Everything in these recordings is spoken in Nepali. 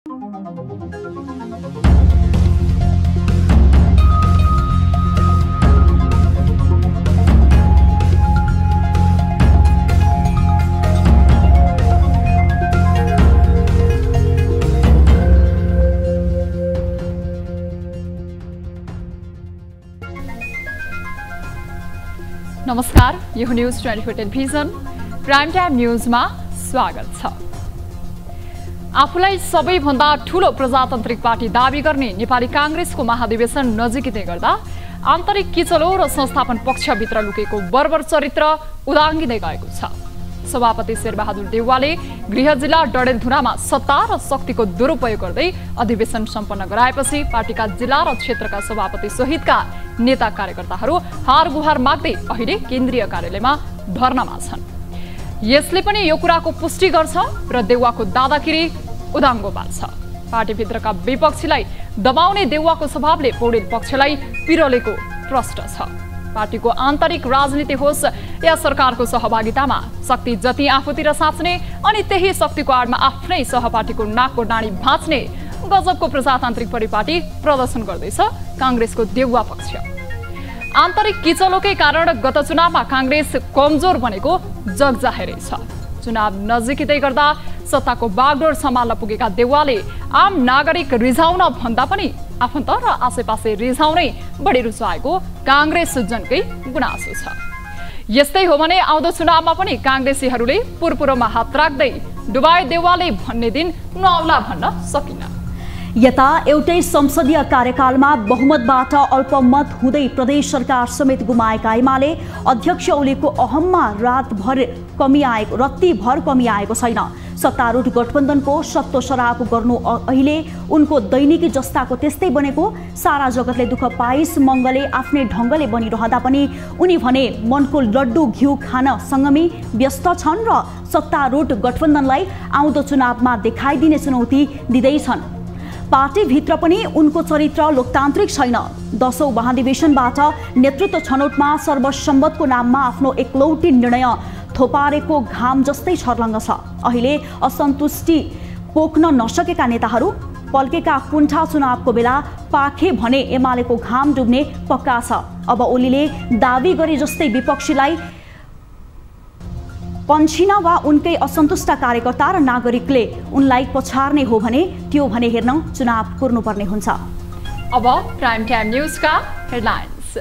नमस्कार, यो न्यूज 24 टेलिभिजन प्राइम टाइम न्यूजमा स्वागत छ। आफूलाई सबैभन्दा ठूलो प्रजातान्त्रिक पार्टी दाबी गर्ने नेपाली कांग्रेसको महाधिवेशन नजिकै गर्दा आन्तरिक किचलो र संस्थापन पक्षभित्र लुकेको बर्बर चरित्र उदाङ्गिँदै गएको छ। सभापति शेरबहादुर देउवाले गृह जिल्ला डडेलधुरामा सत्ता र शक्तिको दुरुपयोग गर्दै अधिवेशन सम्पन्न गराएपछि पार्टीका जिल्ला र क्षेत्रका सभापति सहितका नेता कार्यकर्ताहरू हार गुहार माग्दै अहिले केन्द्रीय कार्यालयमा धर्नामा छन्। यसले पनि यो कुराको पुष्टि गर्छ र देउवाको दादागिरी उदाङ्गो पार्छ। पार्टीभित्रका विपक्षीलाई दबाउने देउवाको स्वभावले पौडेल पक्षलाई पिरोलेको प्रश्न छ। पार्टीको आन्तरिक राजनीति होस् या सरकारको सहभागितामा शक्ति जति आफूतिर साच्ने अनि त्यही शक्तिको आडमा आफ्नै सहपाठीको नाकको डाँडी भाँच्ने गजबको प्रजातान्त्रिक परिपाटी प्रदर्शन गर्दैछ कांग्रेसको देउवा पक्ष। आन्तरिक किचलोकै कारण गत चुनावमा कांग्रेस कमजोर बनेको जगजाहेरै छ। चुनाव नजिकै गर्दा सत्ताको बागडोर सम्हाल्न पुगेका देउवाले आम नागरिक रिझाउन भन्दा पनि आफन्त र आसेपासे रिझाउनै बढी रुचाएको कांग्रेस जनकै गुनासो छ। यस्तै हो भने आउँदो चुनावमा पनि कांग्रेसीहरूले पुरपुरोमा हात राख्दै डुबाई देउवाले भन्ने दिन नआउला भन्न सकिन्न। यता एउटै संसदीय कार्यकालमा बहुमतबाट अल्पमत हुँदै प्रदेश सरकार समेत गुमाएका एमाले अध्यक्ष ओलीको अहममा रत्तीभर कमी आएको छैन। सत्तारूढ गठबन्धनको सत्तो सराप गर्नु अहिले उनको दैनिकी जस्ताको त्यस्तै बनेको। सारा जगतले दुःख पाइस मङ्गले आफ्नै ढङ्गले बनिरहँदा पनि उनी भने मनको लड्डु घिउ खान सँगमै व्यस्त छन् र सत्तारूढ गठबन्धनलाई आउँदो चुनावमा देखाइदिने चुनौती दिँदैछन्। पार्टीभित्र पनि उनको चरित्र लोकतान्त्रिक छैन। 10औं महाधिवेशनबाट नेतृत्व छनौटमा सर्वसम्मतको नाममा आफ्नो एकलौटी निर्णय थोपारेको घाम जस्तै छर्लङ्ग छ। अहिले असन्तुष्टि पोख्न नसकेका नेताहरू पल्केका कुण्ठा चुनावको बेला पाखे भने एमालेको घाम डुब्ने पक्का छ। अब ओलीले दावी गरे जस्तै विपक्षीलाई पन्छिन वा उनकै असन्तुष्ट कार्यकर्ता र नागरिकले उनलाई पछार्ने हो भने त्यो भने हेर्न चुनाव कुर्नुपर्ने हुन्छ। अब प्राइम टाइम न्यूजका हेडलाइन्स।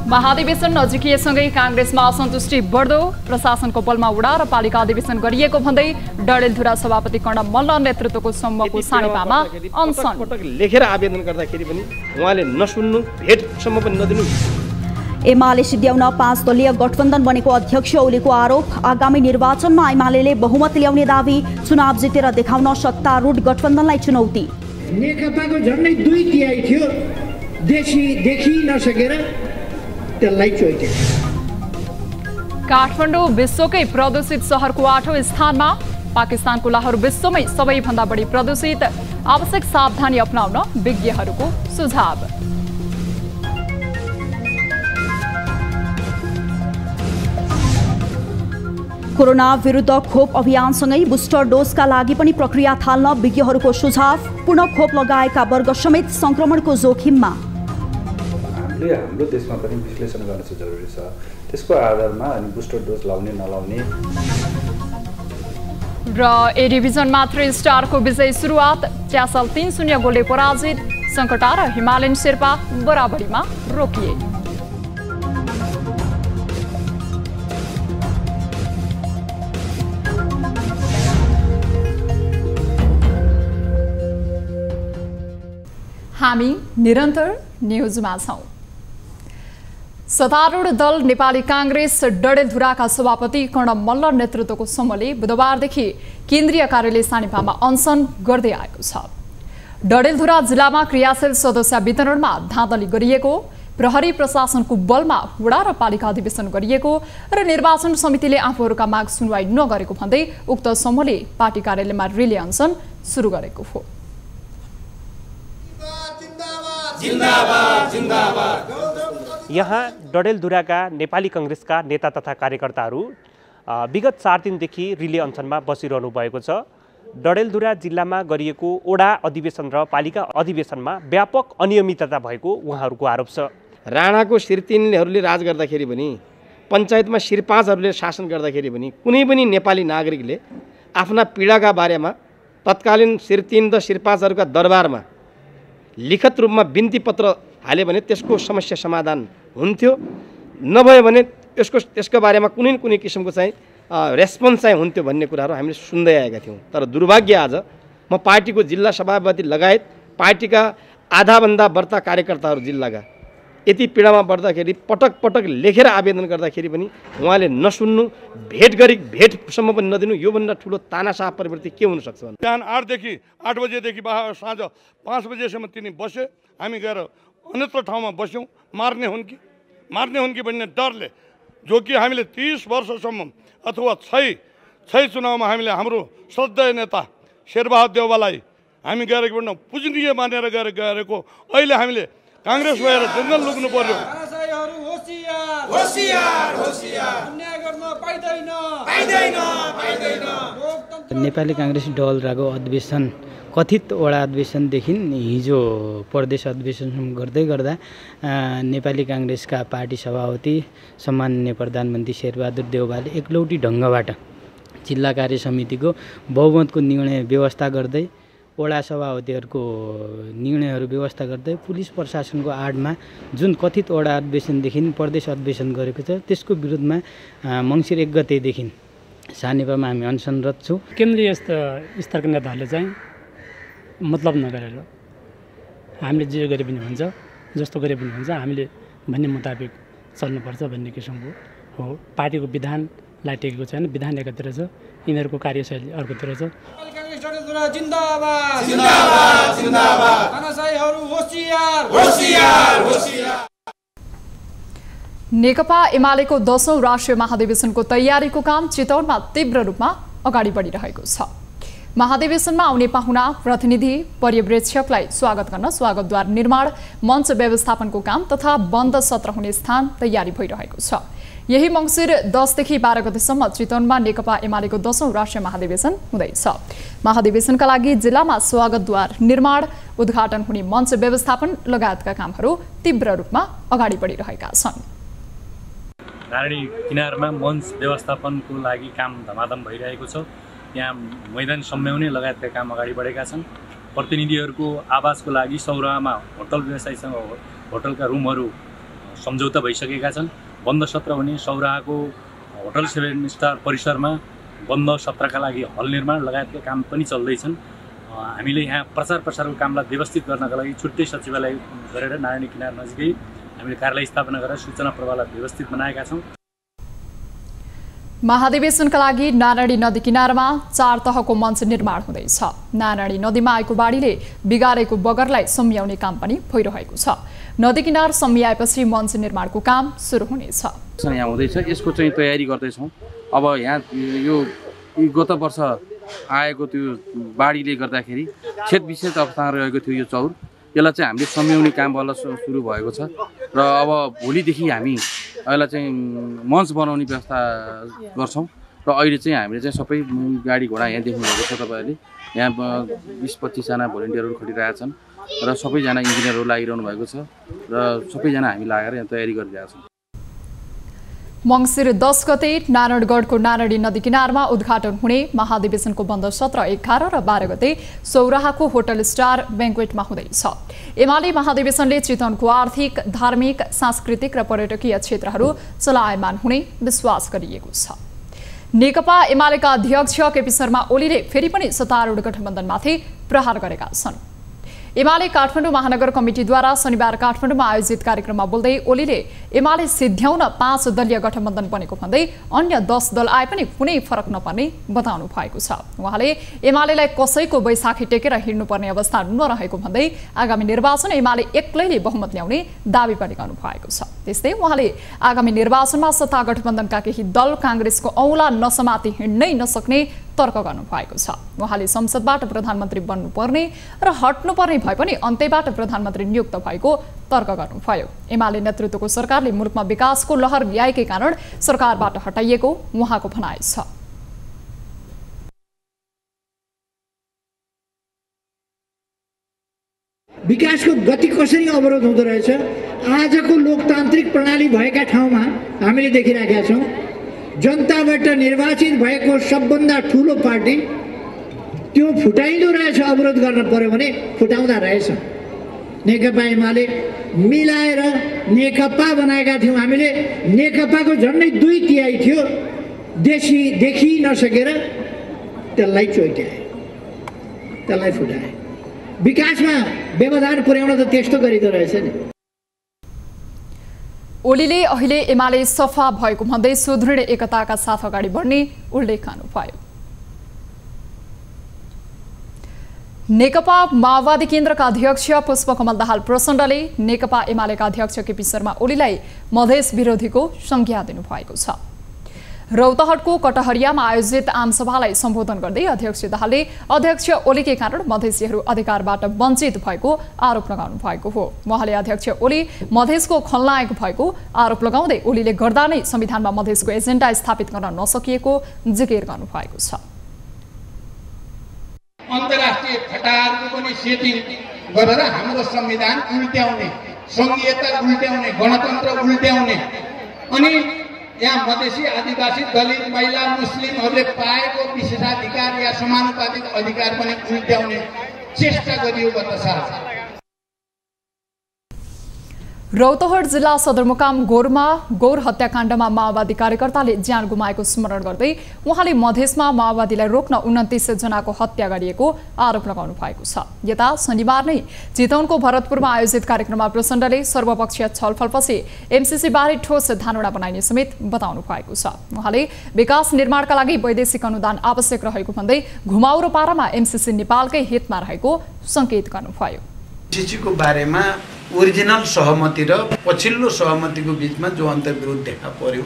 महाधिवेशन नजिकिएसँगै कांग्रेसमा असन्तुष्टि बढ्दो, प्रशासनको बलमा उडा र पालिका अधिवेशन गरिएको भन्दै डडेलधुरा सभापति कर्ण मल्ल नेतृत्वको समूहको सानेपामा अनसन। लेखेर आवेदन गर्दाखेरि पनि उहाँले नसुन्नु, भेटसम्म पनि नदिनु। एमाले सिद्ध्याउन 5 दलीय गठबन्धन बनेको अध्यक्ष ओलीको आरोप। आगामी निर्वाचनमा एमाले बहुमत ल्याउने दावी, चुनाव जितेर देखाउन सत्तारूढ गठबन्धनलाई चुनौती। नेकपाको झन्डै 2/3 थियो, देखि नसकेर त्यसलाई चोइटे। काठमाडौँ विश्वकै प्रदूषित शहरको 8औं स्थानमा, पाकिस्तानको लाहोर विश्वमै सबैभन्दा बढी प्रदूषित, आवश्यक सावधानी अपनाउन विज्ञहरूको सुझाव। कोरोना विरुद्ध खोप अभियानसँगै बुस्टर डोजका लागि पनि प्रक्रिया थाल्न विज्ञहरूको सुझाव। पूर्ण खोप लगाएका वर्ग समेत संक्रमणको जोखिममा। हाम्रो देशमा पनि विश्लेषण गर्न चाहिँ जरुरी छ। त्यसको आधारमा अनि बुस्टर डोज लाउने नलाउने। र ए डिभिजनमा 3 स्टारको विजयी सुरुवात, च्यासल 3-0 गोलले पराजित, सङ्कटा र हिमालयन शेर्पा बराबरीमा रोकिए। हामी निरन्तर न्यूजमा छौं। सत्तारूढ दल नेपाली कांग्रेस डडेलधुराका सभापति कर्ण मल्ल नेतृत्वको समूहले बुधबारदेखि केन्द्रीय कार्यालय सानेपामा अनसन गर्दै आएको छ। डडेलधुरा जिल्लामा क्रियाशील सदस्य वितरणमा धाँधली गरिएको, प्रहरी प्रशासनको बलमा वडा र पालिका अधिवेशन गरिएको र निर्वाचन समितिले आफूहरूका माग सुनवाई नगरेको भन्दै उक्त समूहले पार्टी कार्यालयमा रिले अनसन सुरु गरेको हो। यहाँ डडेलधुराका नेपाली कांग्रेसका नेता तथा कार्यकर्ताहरू विगत 4 दिनदेखि रिले अनसनमा बसिरहनु भएको छ डडेलधुरा जिल्लामा गरिएको ओडा अधिवेशन र पालिका अधिवेशनमा व्यापक अनियमितता भएको उहाँहरूको आरोप छ। राणाको शिर 3हरूले राज गर्दाखेरि पनि पञ्चायतमा शिर 5हरूले शासन गर्दाखेरि पनि कुनै पनि नेपाली नागरिकले आफ्ना पीडाका बारेमा तत्कालीन शिर 3 र शिर 5हरूका दरबारमा लिखित रूपमा बिन्ती पत्र हाल्यो भने त्यसको समस्या समाधान हुन्थ्यो। नभए भने त्यसको बारेमा कुनै न कुनै किसिमको चाहिँ रेस्पोन्स चाहिँ हुन्थ्यो भन्ने कुराहरू हामीले सुन्दै आएका थियौँ। तर दुर्भाग्य आज म पार्टीको जिल्ला सभापति लगायत पार्टीका आधाभन्दा बढ्ता कार्यकर्ताहरू जिल्लाका यति पीडामा पर्दाखेरि पटक पटक लेखेर आवेदन गर्दाखेरि पनि उहाँले नसुन्नु, भेटसम्म पनि नदिनु, योभन्दा ठुलो तानाशाह प्रवृत्ति के हुनसक्छ? बिहान 8देखि 8 बजेदेखि साँझ 5 बजेसम्म तिनी बसे, हामी गएर अन्यत्र ठाउँमा बस्यौँ। मार्ने हुन् कि भन्ने डरले, जो कि हामीले 30 वर्षसम्म अथवा 6 चुनावमा हामीले हाम्रो श्रद्धेय नेता शेरबहादुर देउवालाई हामी गएर पूजनीय मानेर गएको, अहिले हामीले कांग्रेस भएर जङ्गल लुक्नु पर्यो। नेपाली कांग्रेस डलराको अधिवेशन कथित वडा अधिवेशनदेखि हिजो प्रदेश अधिवेशन गर्दै गर्दा नेपाली कांग्रेसका पार्टी सभापति सम्माननीय प्रधानमन्त्री शेरबहादुर देउवाले एकलौटी ढङ्गबाट जिल्ला कार्य समितिको बहुमतको निर्णय व्यवस्था गर्दै वडा सभापतिहरूको निर्णयहरू व्यवस्था गर्दै पुलिस प्रशासनको आडमा जुन कथित वडा अधिवेशनदेखि प्रदेश अधिवेशन गरेको छ त्यसको विरुद्धमा मङ्सिर 1 गतेदेखि सानेपामा हामी अनसनरत छौँ। केन्द्रीय स्तरका नेताहरूले चाहिँ मतलब नगरेर हामीले जे गरे पनि हुन्छ, जस्तो गरे पनि हुन्छ, हामीले भन्ने मुताबिक चल्नुपर्छ भन्ने किसिमको हो। पार्टीको विधानलाई टेकेको छैन, विधान एकातिर छ, यिनीहरूको कार्यशैली अर्कोतिर छ। नेकपा एमालेको 10औं राष्ट्रिय महाधिवेशनको तयारीको काम चितवनमा तीव्र रूपमा अगाडि बढिरहेको छ। महाधिवेशनमा आउने पाहुना, प्रतिनिधि, पर्यवेक्षकलाई स्वागत गर्न स्वागतद्वार निर्माण, मञ्च व्यवस्थापनको काम तथा बन्द सत्र हुने स्थान तयारी भइरहेको छ। यही मङ्सिर 10 देखि 12 गतेसम्म चितवनमा नेकपा एमालेको 10औं राष्ट्रिय महाधिवेशन हुँदैछ। महाधिवेशनका लागि जिल्लामा स्वागतद्वार निर्माण, उद्घाटन हुने मञ्च व्यवस्थापन लगायतका कामहरू तीव्र रूपमा अगाडि बढिरहेका छन्। नारायणी किनारमा मञ्च व्यवस्थापनको लागि काम धमाधम भइरहेको छ। यहाँ मैदान सम्म्याउने लगायतका काम अगाडि बढेका छन्। प्रतिनिधिहरूको आवासको लागि सौराहामा होटल व्यवसायीसँग होटलका रुमहरू सम्झौता भइसकेका छन्। बन्द सत्र हुने सौराहाको होटल 7 स्टार परिसरमा बन्द सत्रका लागि हल निर्माण लगायतका काम पनि चल्दैछन्। हामीले यहाँ प्रचार प्रसारको कामलाई व्यवस्थित गर्नका लागि छुट्टै सचिवालय गरेर नारायणी किनार नजिकै हामीले कार्यालय स्थापना गरेर सूचना प्रवाहलाई व्यवस्थित बनाएका छौँ। महाधिवेशनका लागि नारायणी नदी किनारमा 4 तहको मञ्च निर्माण हुँदैछ। नारायणी नदीमा आएको बाढीले बिगारेको बगरलाई सम्याउने काम पनि भइरहेको छ। नदी किनार सम्याएपछि मञ्च निर्माणको काम सुरु हुनेछ। यहाँ हुँदैछ, यसको चाहिँ तयारी गर्दैछौँ। अब यहाँ यो गत वर्ष आएको त्यो बाढीले गर्दाखेरि क्षेत्र विशेष अवस्थामा रहेको थियो यो चौर, यसलाई चाहिँ हामीले सम्याउने काम बल्ल सुरु भएको छ र अब भोलिदेखि हामी यसलाई चाहिँ मञ्च बनाउने व्यवस्था गर्छौँ। र अहिले चाहिँ हामीले चाहिँ सबै गाडी घोडा यहाँ देख्नुभएको छ तपाईँहरूले, यहाँ 20-25 जना भोलिन्टियरहरू खटिरहेका छन् र सबैजना इन्जिनियरहरू लागिरहनु भएको छ र सबैजना हामी लागेर यहाँ तयारी गरिरहेका छौँ। मङ्सिर 10 गते नारायणगढको नारायणी नदी किनारमा उद्घाटन हुने महाधिवेशनको बन्द सत्र 11 र 12 गते सौराहाको होटल स्टार बैंक्वेटमा हुँदैछ। एमाले महाधिवेशनले चितवनको आर्थिक, धार्मिक, सांस्कृतिक र पर्यटकीय क्षेत्रहरू चलायमान हुने विश्वास गरिएको छ। नेकपा एमालेका अध्यक्ष केपी शर्मा ओलीले फेरि पनि सत्तारूढ गठबन्धनमाथि प्रहार गरेका छन्। एमाले काठमाडौँ महानगर कमिटीद्वारा शनिबार काठमाडौँमा आयोजित कार्यक्रममा बोल्दै ओलीले एमाले सिद्ध्याउन 5 दलीय गठबन्धन बनेको भन्दै अन्य 10 दल आए पनि कुनै फरक नपर्ने बताउनु भएको छ। उहाँले एमालेलाई कसैको बैसाखी टेकेर हिँड्नुपर्ने अवस्था नरहेको भन्दै आगामी निर्वाचन एमाले एक्लैले बहुमत ल्याउने दाबी पनि गर्नु भएको छ। त्यस्तै उहाँले आगामी निर्वाचनमा सत्ता गठबन्धनका केही दल कांग्रेसको औँला नसमाती हिँड्नै नसक्ने तर्क गर्नु भएको छ। उहाँले संसदबाट प्रधानमन्त्री बन्नुपर्ने र हट्नुपर्ने भए पनि अन्त्यबाट प्रधानमन्त्री नियुक्त भएको तर्क गर्नुभयो। एमाले नेतृत्वको सरकारले मुलुकमा विकासको लहर ल्याएकै कारण सरकारबाट हटाइएको उहाँको भनाइ छ। विकासको गति कसरी अवरोध हुँदो रहेछ। आजको लोकतान्त्रिक प्रणाली भएका ठाउँमा हामीले देखिरहेका छौँ जनताबाट निर्वाचित भएको सबभन्दा ठुलो पार्टी त्यो फुटाइँदो रहेछ। अवरोध गर्न पर्यो भने फुटाउँदा रहेछ। नेकपा एमाले मिलाएर नेकपा बनाएका थियौँ हामीले। नेकपाको झन्डै 2/3 थियो, देखि नसकेर त्यसलाई चोइट्याए, त्यसलाई फुटाए। विकासमा व्यवधान पुर्याउन त त्यस्तो गरिँदो रहेछ नि। ओलीले अहिले एमाले सफा भएको भन्दै सुदृढ एकताका साथ अगाडि बढ्ने उल्लेख गर्नुभयो। नेकपा माओवादी केन्द्रका अध्यक्ष पुष्पकमल दाहाल प्रचण्डले नेकपा एमालेका अध्यक्ष केपी शर्मा ओलीलाई मधेस विरोधीको संज्ञा दिनुभएको छ। रौतहटको कटहरियामा आयोजित आमसभालाई सम्बोधन गर्दै अध्यक्ष दाहालले अध्यक्ष ओलीकै कारण मधेसीहरू अधिकारबाट वञ्चित भएको आरोप लगाउनु भएको हो। उहाँले अध्यक्ष ओली मधेसको खलनायक भएको आरोप लगाउँदै ओलीले गर्दा नै संविधानमा मधेसको एजेन्डा स्थापित गर्न नसकिएको जिकिर गर्नुभएको छ। अन्तर्राष्ट्रिय फटाहारको पनि सेटिङ गरेर हाम्रो संविधान उल्ट्याउने, संघीयता उल्ट्याउने, गणतन्त्र उल्ट्याउने अनि यहाँ मधेसी आदिवासी दलित महिला मुस्लिमहरूले पाएको विशेषाधिकार या समानुपातिक अधिकार पनि उल्ट्याउने चेष्टा गरियो गत साल। रौतहट जिल्ला सदरमुकाम गोरमा गोर हत्याकाण्डमा माओवादी कार्यकर्ताले ज्यान गुमाएको स्मरण गर्दै उहाँले मधेसमा माओवादीलाई रोक्न 29 जनाको हत्या गरिएको आरोप लगाउनु भएको छ। यता शनिबार नै चितवनको भरतपुरमा आयोजित कार्यक्रममा प्रचण्डले सर्वपक्षीय छलफलपछि एमसीसी बारे ठोस धारणा बनाइने समेत बताउनु भएको छ। उहाँले विकास निर्माणका लागि वैदेशिक अनुदान आवश्यक रहेको भन्दै घुमाउरो पारामा एमसीसी नेपालकै हितमा रहेको संकेत गर्नुभयो। एमसीसीको बारेमा ओरिजिनल सहमति र पछिल्लो सहमतिको बीचमा जो अन्तर्विरोध देखा पर्यो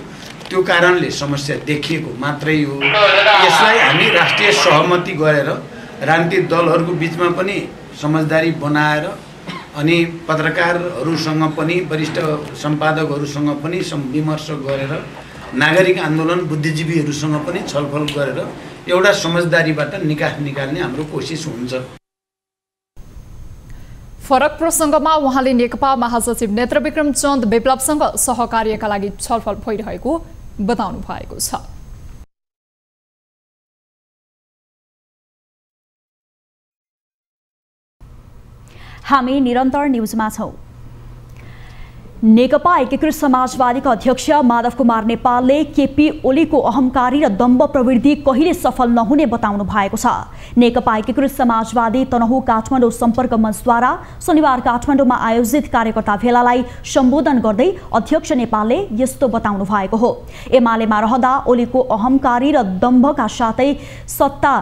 त्यो कारणले समस्या देखिएको मात्रै हो। यसलाई हामी राष्ट्रिय सहमति गरेर राजनीतिक दलहरूको बीचमा पनि समझदारी बनाएर अनि पत्रकारहरूसँग पनि वरिष्ठ सम्पादकहरूसँग पनि विमर्श गरेर नागरिक आन्दोलन बुद्धिजीवीहरूसँग पनि छलफल गरेर एउटा समझदारीबाट निकास निकाल्ने हाम्रो कोसिस हुन्छ। फरक प्रसङ्गमा उहाँले नेकपा महासचिव नेत्रविक्रम चन्द विप्लवसँग सहकार्यका लागि छलफल भइरहेको बताउनु भएको छ। हामी निरन्तर न्युजमा छौं। नेकपा एकीकृत समाजवादीका अध्यक्ष माधव कुमार नेपालले केपी ओलीको अहंकारी र दम्भ प्रवृत्ति कहिले सफल नहुने बताउनु भएको छ। नेकपा एकीकृत समाजवादी तनहुँ काठमाडौँ सम्पर्क मञ्चद्वारा शनिबार काठमाडौँमा आयोजित कार्यकर्ता भेलालाई सम्बोधन गर्दै अध्यक्ष नेपालले यस्तो बताउनु भएको हो। एमालेमा रहँदा ओलीको अहंकारी र दम्भका साथै सत्ता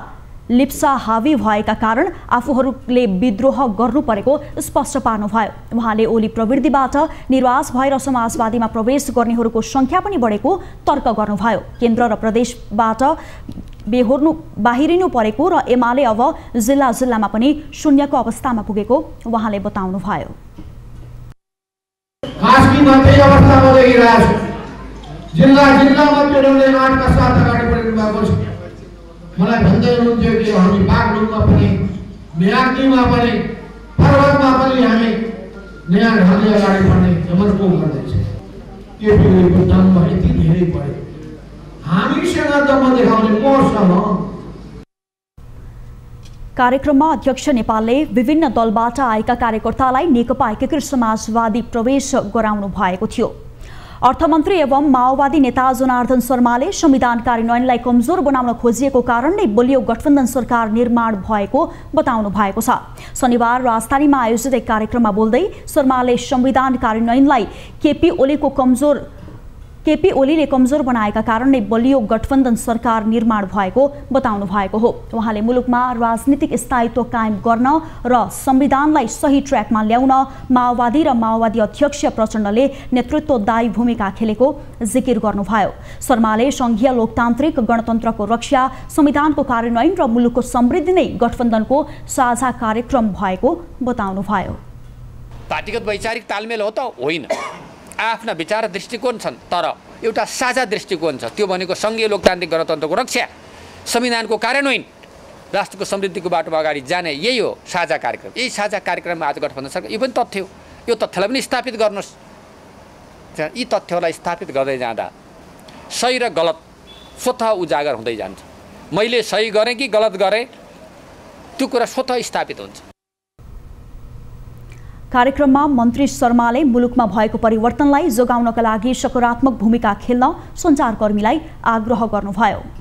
लिप्सा हावी भएका कारण आफूहरूले विद्रोह गर्नु परेको स्पष्ट पार्नुभयो। उहाँले ओली प्रवृत्तिबाट निराश भएर समाजवादीमा प्रवेश गर्नेहरूको संख्या पनि बढेको तर्क गर्नुभयो। केन्द्र र प्रदेशबाट बाहिरिनु परेको र एमाले अब जिल्ला जिल्लामा पनि शून्यको अवस्थामा पुगेको उहाँले बताउनुभयो। मलाई भन्दै हुनुहुन्थ्यो कि हामी बागलुङमा पनि मियाग्दीमा पनि पर्वतमा पनि हामी नयाँ ढङ्गले अगाडि बढ्ने समर्पण गर्दैछ। केपीको दम्भ यति धेरै बढ्यो, हामीसँग दम्भ देखाउने कोसँग। कार्यक्रममा अध्यक्ष नेपालले विभिन्न दलबाट आएका कार्यकर्तालाई नेकपा एकीकृत समाजवादी प्रवेश गराउनु भएको थियो। अर्थमन्त्री एवं माओवादी नेता जनार्दन शर्माले संविधान कार्यान्वयनलाई कमजोर बनाउन खोजिएको कारण नै बलियो गठबन्धन सरकार निर्माण भएको बताउनु भएको छ। शनिबार राजधानीमा आयोजित एक कार्यक्रममा बोल्दै शर्माले संविधान कार्यान्वयनलाई केपी ओलीले कमजोर बनाएका कारण नै बलियो गठबन्धन सरकार निर्माण भएको बताउनु भएको हो। उहाँले मुलुकमा राजनीतिक स्थायित्व कायम गर्न र संविधानलाई सही ट्र्याकमा ल्याउन माओवादी र माओवादी अध्यक्ष प्रचण्डले नेतृत्वदायी भूमिका खेलेको जिकिर गर्नुभयो। शर्माले संघीय लोकतान्त्रिक गणतन्त्रको रक्षा, संविधानको कार्यान्वयन र मुलुकको समृद्धि नै गठबन्धनको साझा कार्यक्रम भएको बताउनुभयो। पार्टीगत वैचारिक तालमेल हो त होइन, आफ्ना विचार दृष्टिकोण छन्, तर एउटा साझा दृष्टिकोण छ। त्यो भनेको संघीय लोकतान्त्रिक गणतन्त्रको रक्षा, संविधानको कार्यान्वयन राष्ट्रको समृद्धिको बाटोमा अगाडि जाने यही हो साझा कार्यक्रम। यही साझा कार्यक्रममा आज गठबन्धन सरकार यो पनि तथ्य हो। यो तथ्यलाई पनि स्थापित गर्नुहोस्। यी तथ्यहरूलाई स्थापित गर्दै जाँदा सही र गलत स्वतः उजागर हुँदै जान्छ। मैले सही गरेँ कि गलत गरेँ त्यो कुरा स्वतः स्थापित हुन्छ। कार्यक्रममा मन्त्री शर्माले मुलुकमा भएको परिवर्तनलाई जोगाउनका लागि सकारात्मक भूमिका खेल्न सञ्चारकर्मीलाई आग्रह गर्नुभयो।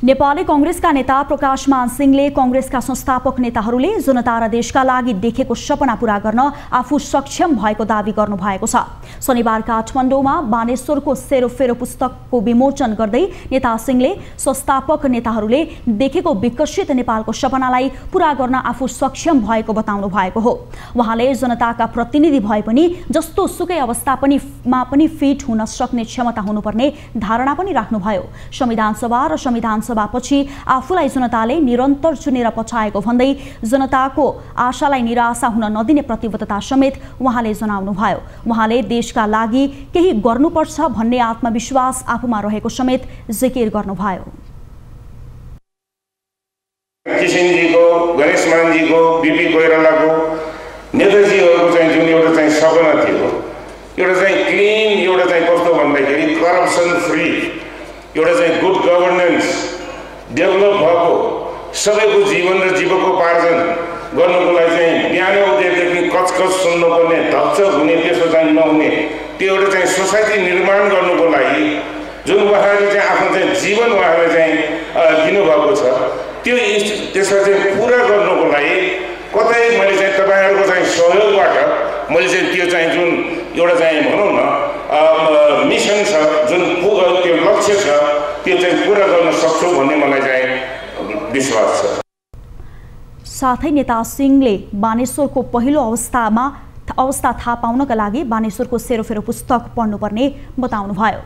नेपाली कांग्रेसका नेता प्रकाशमान सिंहले कांग्रेसका संस्थापक नेताहरूले जनता र देशका लागि देखेको सपना पूरा गर्न आफू सक्षम भएको दावी गर्नुभएको छ। शनिबार काठमाडौँमा बानेश्वरको सेरोफेरो पुस्तकको विमोचन गर्दै नेता सिंहले संस्थापक नेताहरूले देखेको विकसित नेपालको सपनालाई पूरा गर्न आफू सक्षम भएको बताउनु भएको हो। उहाँले जनताका प्रतिनिधि भए पनि जस्तो सुकै अवस्थामा पनि फिट हुन सक्ने क्षमता हुनुपर्ने धारणा पनि राख्नुभयो। संविधान सभा र संविधान सभापछि आफूलाई जनताले निरन्तर चुनेर पछाएको भन्दै जनताको आशालाई निराशा हुन नदिने प्रतिबद्धता समेत उहाँले जनाउनुभयो। उहाँले देशका लागि केही गर्नुपर्छ भन्ने आत्मविश्वास आफूमा रहेको समेत जिकिर गर्नुभयो। किसिमजीको, गणेशमानजीको, बिपी कोइरालाको, नेताजीहरूको चाहिँ जुन एउटा चाहिँ सपना थियो, एउटा चाहिँ क्लिन, एउटा चाहिँ कस्तो भन्दाखेरि करप्सन फ्री, एउटा चाहिँ गुड गभर्नेन्स डेभलप भएको सबैको जीवन र जीवकोपार्जन गर्नुको लागि चाहिँ बिहान उठेदेखि कचकच सुन्नुपर्ने, धक्चक हुने, त्यसो चाहिँ नहुने त्यो एउटा चाहिँ सोसाइटी निर्माण गर्नुको लागि जुन उहाँले चाहिँ आफ्नो चाहिँ जीवन उहाँले चाहिँ दिनुभएको छ, त्यो त्यसलाई चाहिँ पुरा गर्नुको लागि कतै मैले चाहिँ तपाईँहरूको चाहिँ सहयोगबाट मैले चाहिँ त्यो चाहिँ जुन एउटा चाहिँ भनौँ न मिसन छ, जुन त्यो लक्ष्य छ, त्यो चाहिँ पुरा गर्न सक्छु भन्ने मलाई चाहिँ विश्वास छ। साथै नेता सिंहले बानेश्वरको पहिलो अवस्था थाहा पाउनका लागि बानेश्वरको सेरोफेरो पुस्तक पढ्नुपर्ने बताउनुभयो।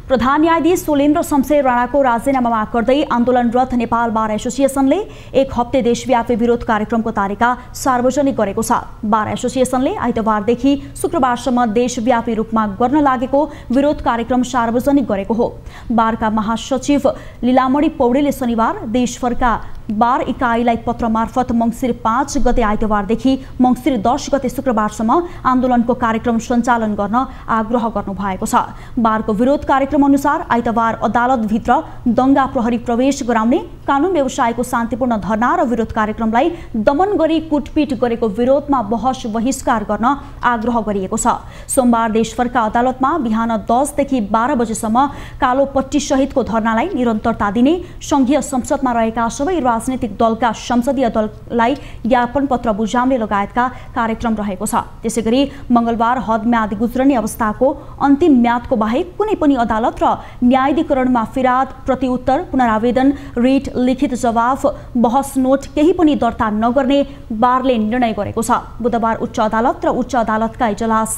प्रधान न्यायाधीश सोलेन्द्र शमशेर राणाको राजीनामा माग गर्दै आन्दोलनरत नेपाल बार एसोसिएसनले एक हप्ते देशव्यापी विरोध कार्यक्रमको तालिका सार्वजनिक गरेको छ। बार एसोसिएसनले आइतबारदेखि शुक्रबारसम्म देशव्यापी रूपमा गर्न लागेको विरोध कार्यक्रम सार्वजनिक गरेको हो। बारका महासचिव लीलामणि पौडेलले शनिबार देशभरका बार इकाइलाई पत्र मार्फत मङ्सिर 5 गते आइतबारदेखि मङ्सिर 10 गते शुक्रबारसम्म आन्दोलनको कार्यक्रम सञ्चालन गर्न आग्रह गर्नुभएको छ। बारको विरोध कार्यक्रम अनुसार आइतबार अदालतभित्र दंगा प्रहरी प्रवेश गराउने, कानुन व्यवसायको शान्तिपूर्ण धरना र विरोध कार्यक्रमलाई दमन गरी कुटपिट गरेको विरोधमा बहस बहिष्कार गर्न आग्रह गरिएको छ। सोमबार देशभरका अदालतमा बिहान 10 देखि 12 बजेसम्म कालो पट्टी सहितको धरनालाई निरन्तरता दिने, संघीय संसदमा रहेका सबै राजनीतिक दलका संसदीय दललाई ज्ञापन पत्र बुझाउने लगायतका कार्यक्रम रहेको छ। त्यसैगरी मंगलबार हद म्याद गुज्रने अवस्थाको अन्तिम म्यादको बाहेक कुनै पनि अदालत र न्यायाधिकरणमा फिराद, प्रतिउत्तर, पुनरावेदन, रिट, लिखित जवाफ, बहस नोट केही पनि दर्ता नगर्ने बारले निर्णय गरेको छ। बुधबार उच्च अदालत र उच्च अदालतका इजलास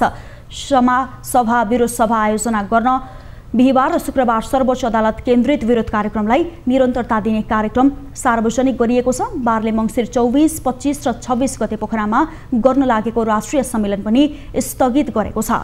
सभा विरोध सभा आयोजना गर्न, बिहिबार र शुक्रबार सर्वोच्च अदालत केन्द्रित विरोध कार्यक्रमलाई निरन्तरता दिने कार्यक्रम सार्वजनिक गरिएको छ। बारले मङ्सिर 24, 25 र 26 गते पोखरामा गर्न लागेको राष्ट्रिय सम्मेलन पनि स्थगित गरेको छ।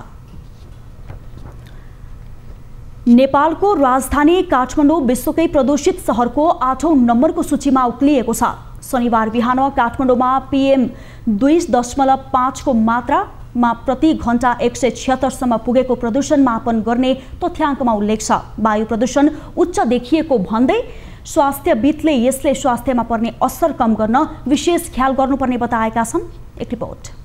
नेपालको राजधानी काठमाडौँ विश्वकै प्रदूषित सहरको 8औं नम्बरको सूचीमा उक्लिएको छ। शनिबार बिहान काठमाडौँमा PM 2.5 को मात्रामा प्रति घण्टा 176 सम्म पुगेको प्रदूषण मापन गर्ने तथ्याङ्कमा उल्लेख छ। वायु प्रदूषण उच्च देखिएको भन्दै स्वास्थ्यविदले यसले स्वास्थ्यमा पर्ने असर कम गर्न विशेष ख्याल गर्नुपर्ने बताएका छन्। एक रिपोर्ट।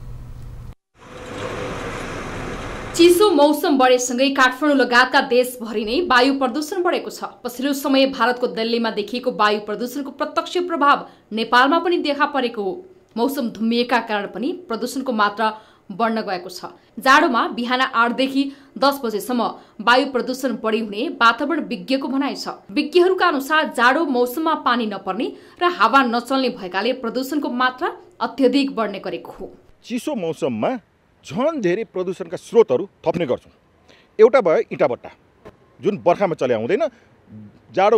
चिसो मौसम बढेसँगै काठमाडौँ लगायतका देशभरि नै वायु प्रदूषण बढेको छ। पछिल्लो समय भारतको दिल्लीमा देखिएको वायु प्रदूषणको प्रत्यक्ष प्रभाव नेपालमा पनि देखा परेको हो। मौसम धुम्मिएका कारण पनि प्रदूषणको मात्रा बढ्न गएको छ। जाडोमा बिहान 8 देखि 10 बजेसम्म वायु प्रदूषण बढी हुने वातावरण विज्ञको भनाइ छ। विज्ञहरूका अनुसार जाडो मौसममा पानी नपर्ने र हावा नचल्ने भएकाले प्रदूषणको मात्रा अत्यधिक बढ्ने गरेको हो। चिसो मौसममा झन् धेरै प्रदूषणका स्रोतहरू थप्ने गर्छौँ। एउटा भयो इँटाभट्टा, जुन बर्खामा चले आउँदैन, जाडो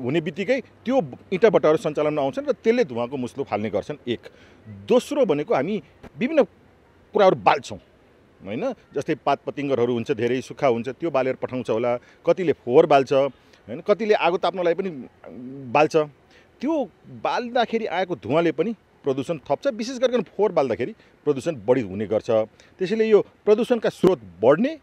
हुने बित्तिकै त्यो इँटाभट्टाहरू सञ्चालनमा आउँछन् र त्यसले धुवाँको मुस्लो फाल्ने गर्छन्। एक दोस्रो भनेको हामी विभिन्न कुराहरू बाल्छौँ, होइन, जस्तै पात पतिङ्गरहरू हुन्छ, धेरै सुक्खा हुन्छ, त्यो बालेर पठाउँछ होला। कतिले फोहोर बाल्छ, होइन, कतिले आगो ताप्नलाई पनि बाल्छ। त्यो बाल्दाखेरि आएको धुवाँले पनि प्रदूषण थप्छ। विशेष गरिकन फोहोर बाल्दाखेरि प्रदूषण बढी हुने गर्छ। त्यसैले यो प्रदूषणका स्रोत बढ्ने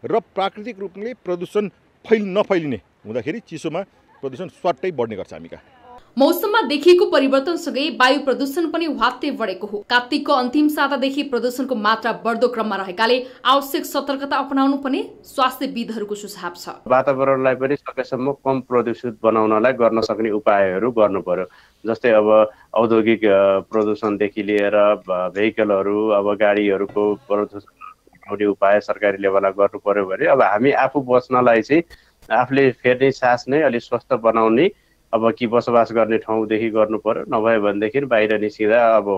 र प्राकृतिक रूपले प्रदूषण नफैलिने हुँदाखेरि चिसोमा प्रदूषण स्वाट्टै बढ्ने गर्छ हामी कहाँ। मौसममा देखिएको परिवर्तनसँगै वायु प्रदूषण पनि वात्तै बढेको हो। कार्तिकको अन्तिम सातादेखि प्रदूषणको मात्रा बढ्दो क्रममा रहेकाले आवश्यक सतर्कता अपनाउनु पनि स्वास्थ्यविदहरूको सुझाव छ। वातावरणलाई पनि सकेसम्म कम प्रदूषित बनाउनलाई गर्न सक्ने उपायहरू गर्नु पर्यो। जस्तै अब औद्योगिक प्रदूषणदेखि लिएर भेहिकलहरू अब गाडीहरूको प्रदूषण हटाउने उपाय सरकारी लेभलमा गर्नु पर्यो भने अब हामी आफू बस्नलाई चाहिँ आफूले फेर्ने सास नै अलि स्वस्थ बनाउने अब कि बसोबास गर्ने ठाउँदेखि गर्नु पर्यो। नभए भनेदेखि बाहिर निस्किँदा अब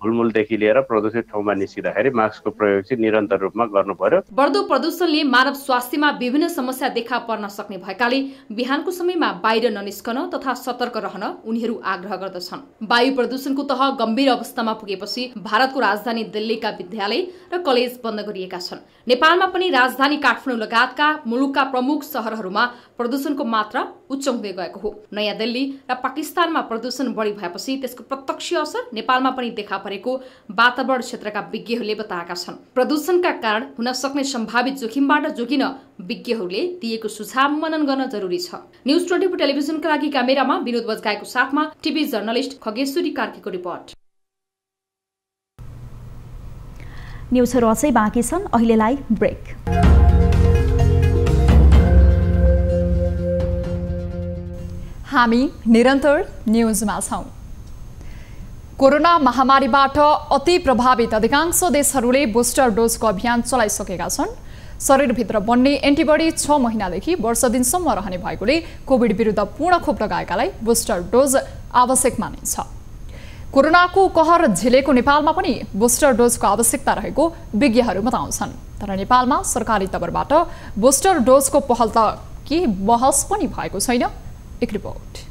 हुलमुलदेखि लिएर प्रदूषित ठाउँमा निस्किँदाखेरि मास्कको प्रयोग चाहिँ निरन्तर रूपमा गर्नु पर्यो। बढ्दो प्रदूषणले मानव स्वास्थ्यमा विभिन्न समस्या देखा पर्न सक्ने भएकाले बिहानको समयमा बाहिर ननिस्कन तथा सतर्क रहन उनीहरू आग्रह गर्दछन्। वायु प्रदूषणको तह गम्भीर अवस्थामा पुगेपछि भारतको राजधानी दिल्लीका विद्यालय र कलेज बन्द गरिएका छन्। नेपालमा पनि राजधानी काठमाडौँ लगायतका मुलुकका प्रमुख शहरहरूमा प्रदूषणको मात्रा उच्च हुँदै गएको हो। नयाँ दिल्ली र पाकिस्तानमा प्रदूषण बढी भएपछि त्यसको प्रत्यक्ष असर नेपालमा पनि देखा परेको वातावरण क्षेत्रका विज्ञहरूले बताएका छन्। प्रदूषणका कारण हुन सक्ने सम्भावित जोखिमबाट जोगिन विज्ञहरूले दिएको सुझाव मनन गर्न जरुरी छ। न्यूज 24 टेलिभिजनका लागि क्यामेरामा विनोद बजगाईको साथमा टिभी जर्नलिस्ट खगेश्वरी कार्कीको रिपोर्ट। न्यूजहरू अझै बाँकी छन्, अहिलेलाई ब्रेक। हामी निरन्तर न्यूजमा छौं। कोरोना महामारीबाट अति प्रभावित अधिकांश देशहरूले बुस्टर डोजको अभियान चलाइसकेका छन्। शरीरभित्र बन्ने एन्टिबडी 6 महिनादेखि वर्ष दिनसम्म रहने भएकोले कोभिड विरुद्ध पूर्ण खोप लगाएकालाई बुस्टर डोज आवश्यक मानिन्छ। कोरोनाको कहर झेलेको नेपालमा पनि बुस्टर डोजको आवश्यकता रहेको विज्ञहरू बताउँछन्। तर नेपालमा सरकारी तर्फबाट बुस्टर डोजको पहल त के बहस पनि भएको छैन। एक रिपोर्ट।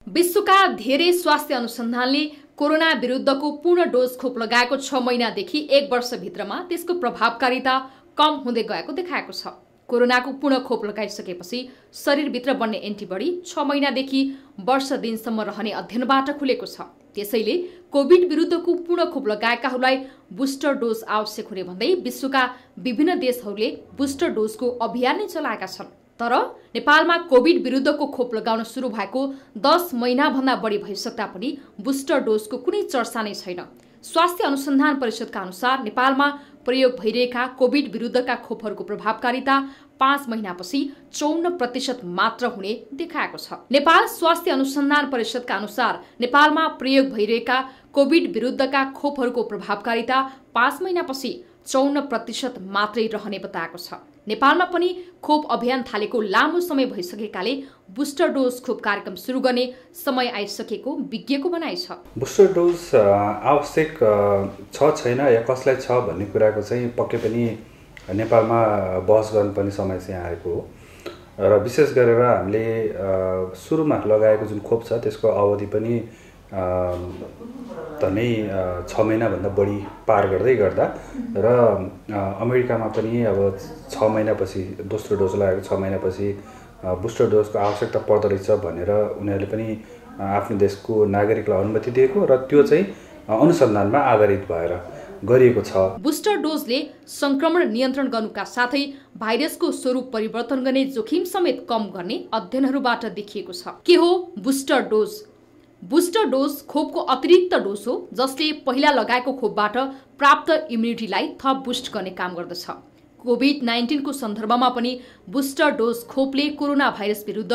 विश्वका धेरै स्वास्थ्य अनुसन्धानले कोरोना विरुद्धको पूर्ण डोज खोप लगाएको 6 महिनादेखि 1 वर्षभित्रमा त्यसको प्रभावकारिता कम हुँदै गएको देखाएको छ। कोरोनाको पूर्ण खोप लगाइसकेपछि शरीरभित्र बन्ने एन्टिबडी 6 महिनादेखि वर्ष दिनसम्म रहने अध्ययनबाट खुलेको छ। त्यसैले कोभिड विरुद्धको पूर्ण खोप लगाएकाहरूलाई बुस्टर डोज आवश्यक हुने भन्दै विश्वका विभिन्न देशहरूले बुस्टर डोजको अभियान नै चलाएका छन्। तर नेपालमा कोभिड विरुद्धको खोप लगाउन सुरु भएको 10 महिनाभन्दा बढी भइसक्दा पनि बुस्टर डोजको कुनै चर्चा नै छैन। स्वास्थ्य अनुसन्धान परिषदका अनुसार नेपालमा प्रयोग भइरहेका कोभिड विरुद्धका खोपहरूको प्रभावकारिता 5 महिनापछि 54% मात्र हुने देखाएको छ। नेपाल स्वास्थ्य अनुसन्धान परिषदका अनुसार नेपालमा प्रयोग भइरहेका कोभिड विरुद्धका खोपहरूको प्रभावकारिता 5 महिनापछि 54% मात्रै रहने बताएको छ। नेपालमा पनि खोप अभियान थालेको लामो समय भइसकेकाले बुस्टर डोज खोप कार्यक्रम सुरु गर्ने समय आइसकेको विज्ञको भनाइ छ। बुस्टर डोज आवश्यक छ छैन या कसलाई छ भन्ने कुराको चाहिँ पक्कै पनि नेपालमा बहस गर्नुपर्ने समय चाहिँ आएको हो र विशेष गरेर हामीले सुरुमा लगाएको जुन खोप छ त्यसको अवधि पनि नै 6 महिनाभन्दा बढी पार गर्दै गर्दा र अमेरिकामा पनि अब 6 महिनापछि दोस्रो डोज लगाएको 6 महिनापछि बुस्टर डोजको आवश्यकता पर्दो रहेछ भनेर उनीहरूले पनि आफ्नो देशको नागरिकलाई अनुमति दिएको र त्यो चाहिँ अनुसन्धानमा आधारित भएर गरिएको छ। बुस्टर डोजले संक्रमण नियन्त्रण गर्नुका साथै भाइरसको स्वरूप परिवर्तन गर्ने जोखिम समेत कम गर्ने अध्ययनहरूबाट देखिएको छ। के हो बुस्टर डोज? बुस्टर डोज खोपको अतिरिक्त डोज हो जसले पहिला लगाएको खोपबाट प्राप्त इम्युनिटीलाई थप बुस्ट गर्ने काम गर्दछ। कोभिड-19 को सन्दर्भमा पनि बुस्टर डोज खोपले कोरोना भाइरस विरुद्ध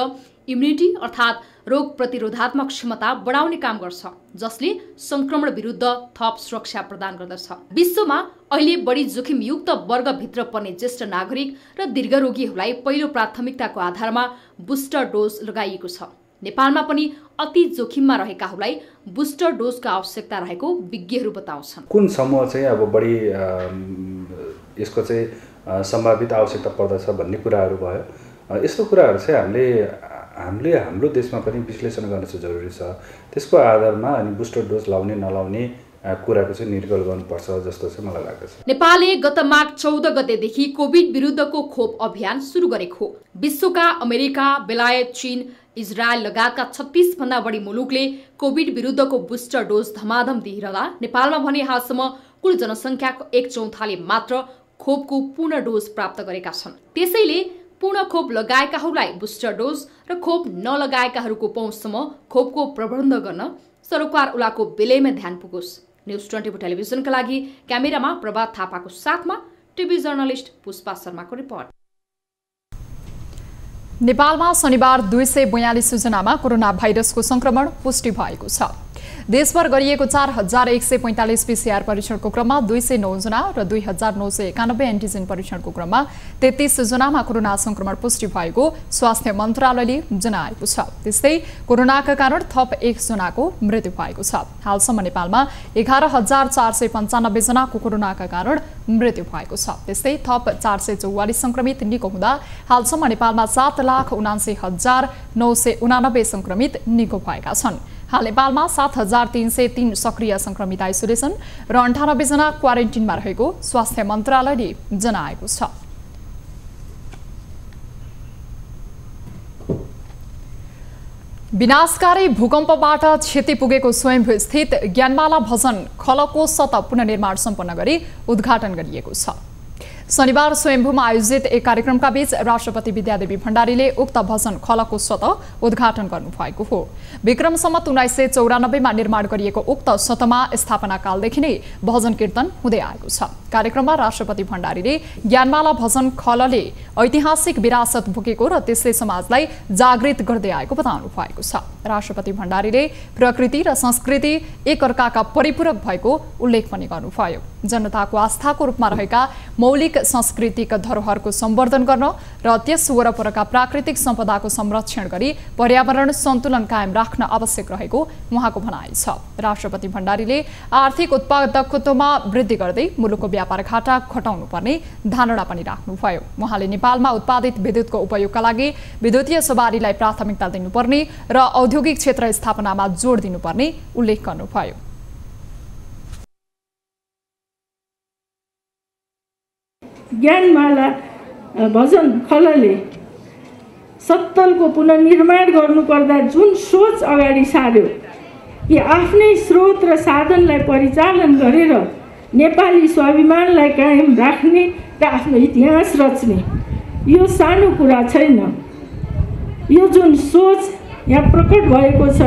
इम्युनिटी अर्थात् रोग प्रतिरोधात्मक क्षमता बढाउने काम गर्छ जसले संक्रमण विरुद्ध थप सुरक्षा प्रदान गर्दछ। विश्वमा अहिले बढी जोखिमयुक्त वर्गभित्र पर्ने ज्येष्ठ नागरिक र दीर्घरोगीहरूलाई पहिलो प्राथमिकताको आधारमा बुस्टर डोज लगाइएको छ। नेपालमा पनि अति जोखिममा रहेकाहरूलाई बुस्टर डोजको आवश्यकता रहेको विज्ञहरू बताउँछन्। कुन समूह चाहिँ अब बढी यसको चाहिँ सम्भावित आवश्यकता पर्दछ भन्ने कुराहरू भयो। यस्तो कुराहरू चाहिँ हामीले हाम्रो देशमा पनि विश्लेषण गर्न चाहिँ जरुरी छ। त्यसको आधारमा अनि बुस्टर डोज लाउने नलाउने कुराको चाहिँ निर्गल गर्नुपर्छ जस्तो चाहिँ मलाई लाग्दछ। नेपालले गत माघ 14 गतेदेखि कोभिड विरुद्धको खोप अभियान सुरु गरेको हो। विश्वका अमेरिका, बेलायत, चीन, इजरायल लगायतका 36 भन्दा बढी मुलुकले कोभिड विरुद्धको बुस्टर डोज धमाधम दिइरहँदा नेपालमा भने हालसम्म कुल जनसङ्ख्याको 1/4 मात्र खोपको पूर्ण डोज प्राप्त गरेका छन्। त्यसैले पूर्ण खोप लगाएकाहरूलाई बुस्टर डोज र खोप नलगाएकाहरूको पहुँचसम्म खोपको प्रबन्ध गर्न सरोकार उलाको बेलैमा ध्यान पुगोस्। न्युज 24 टेलिभिजनका लागि क्यामेरामा प्रभात थापाको साथमा टिभी जर्नलिस्ट पुष्पा शर्माको रिपोर्ट। नेपालमा शनिबार 242 जनामा कोरोना भाइरसको संक्रमण पुष्टि भएको छ। देशभर गरिएको 4145 पीसीआर परीक्षणको क्रममा 209 जना र 2991 एन्टिजेन परीक्षणको क्रममा 33 जनामा कोरोना संक्रमण पुष्टि भएको स्वास्थ्य मन्त्रालयले जनाएको छ। त्यस्तै कोरोनाका कारण थप 1 जनाको मृत्यु भएको छ। हालसम्म नेपालमा 11495 जनाको कोरोनाका कारण मृत्यु भएको छ। त्यस्तै थप 444 संक्रमित निको हुँदा हालसम्म नेपालमा 7,79,989 संक्रमित निको भएका छन्। हाल नेपालमा 7303 सक्रिय संक्रमित आइसोलेसन र 98 जना क्वारेन्टिनमा रहेको स्वास्थ्य मन्त्रालयले जनाएको छ। विनाशकारी भूकम्पबाट क्षति पुगेको स्वयम्भू स्थित ज्ञानमाला भजन खलको सतह पुनर्निर्माण सम्पन्न गरी उद्घाटन गरिएको छ। शनिबार स्वयम्भूमा आयोजित एक कार्यक्रमका बीच राष्ट्रपति विद्यादेवी भण्डारीले उक्त भजन खलको सतह उद्घाटन गर्नुभएको हो। विक्रम सम्वत 1994 मा निर्माण गरिएको उक्त सतहमा स्थापना कालदेखि नै भजन कीर्तन हुँदै आएको छ। कार्यक्रममा राष्ट्रपति भण्डारीले ज्ञानमाला भजन खलले ऐतिहासिक विरासत बोकेको र त्यसले समाजलाई जागृत गर्दै आएको बताउनु भएको छ। राष्ट्रपति भण्डारीले प्रकृति र संस्कृति एकअर्काका परिपूरक भएको उल्लेख पनि गर्नुभयो। जनताको आस्थाको रूपमा रहेका मौलिक सांस्कृतिक धरोहरको सम्वर्धन गर्न र त्यस वरपरका प्राकृतिक सम्पदाको संरक्षण गरी पर्यावरण सन्तुलन कायम राख्न आवश्यक रहेको उहाँको भनाइ छ। राष्ट्रपति भण्डारीले आर्थिक उत्पादकत्वमा वृद्धि गर्दै मुलुकको व्यापार घाटा घटाउनु पर्ने धारणा पनि राख्नुभयो। उहाँले नेपालमा उत्पादित विद्युतको उपयोगका लागि विद्युतीय सवारीलाई प्राथमिकता दिनुपर्ने र औद्योगिक क्षेत्र स्थापनामा जोड दिनुपर्ने उल्लेख गर्नुभयो। ज्ञानमाला भजन खलले सत्तलको पुनर्निर्माण गर्नुपर्दा जुन सोच अगाडि सार्यो कि आफ्नै स्रोत र साधनलाई परिचालन गरेर नेपाली स्वाभिमानलाई कायम राख्ने र आफ्नो इतिहास रच्ने, यो सानो कुरा छैन। यो जुन सोच यहाँ प्रकट भएको छ,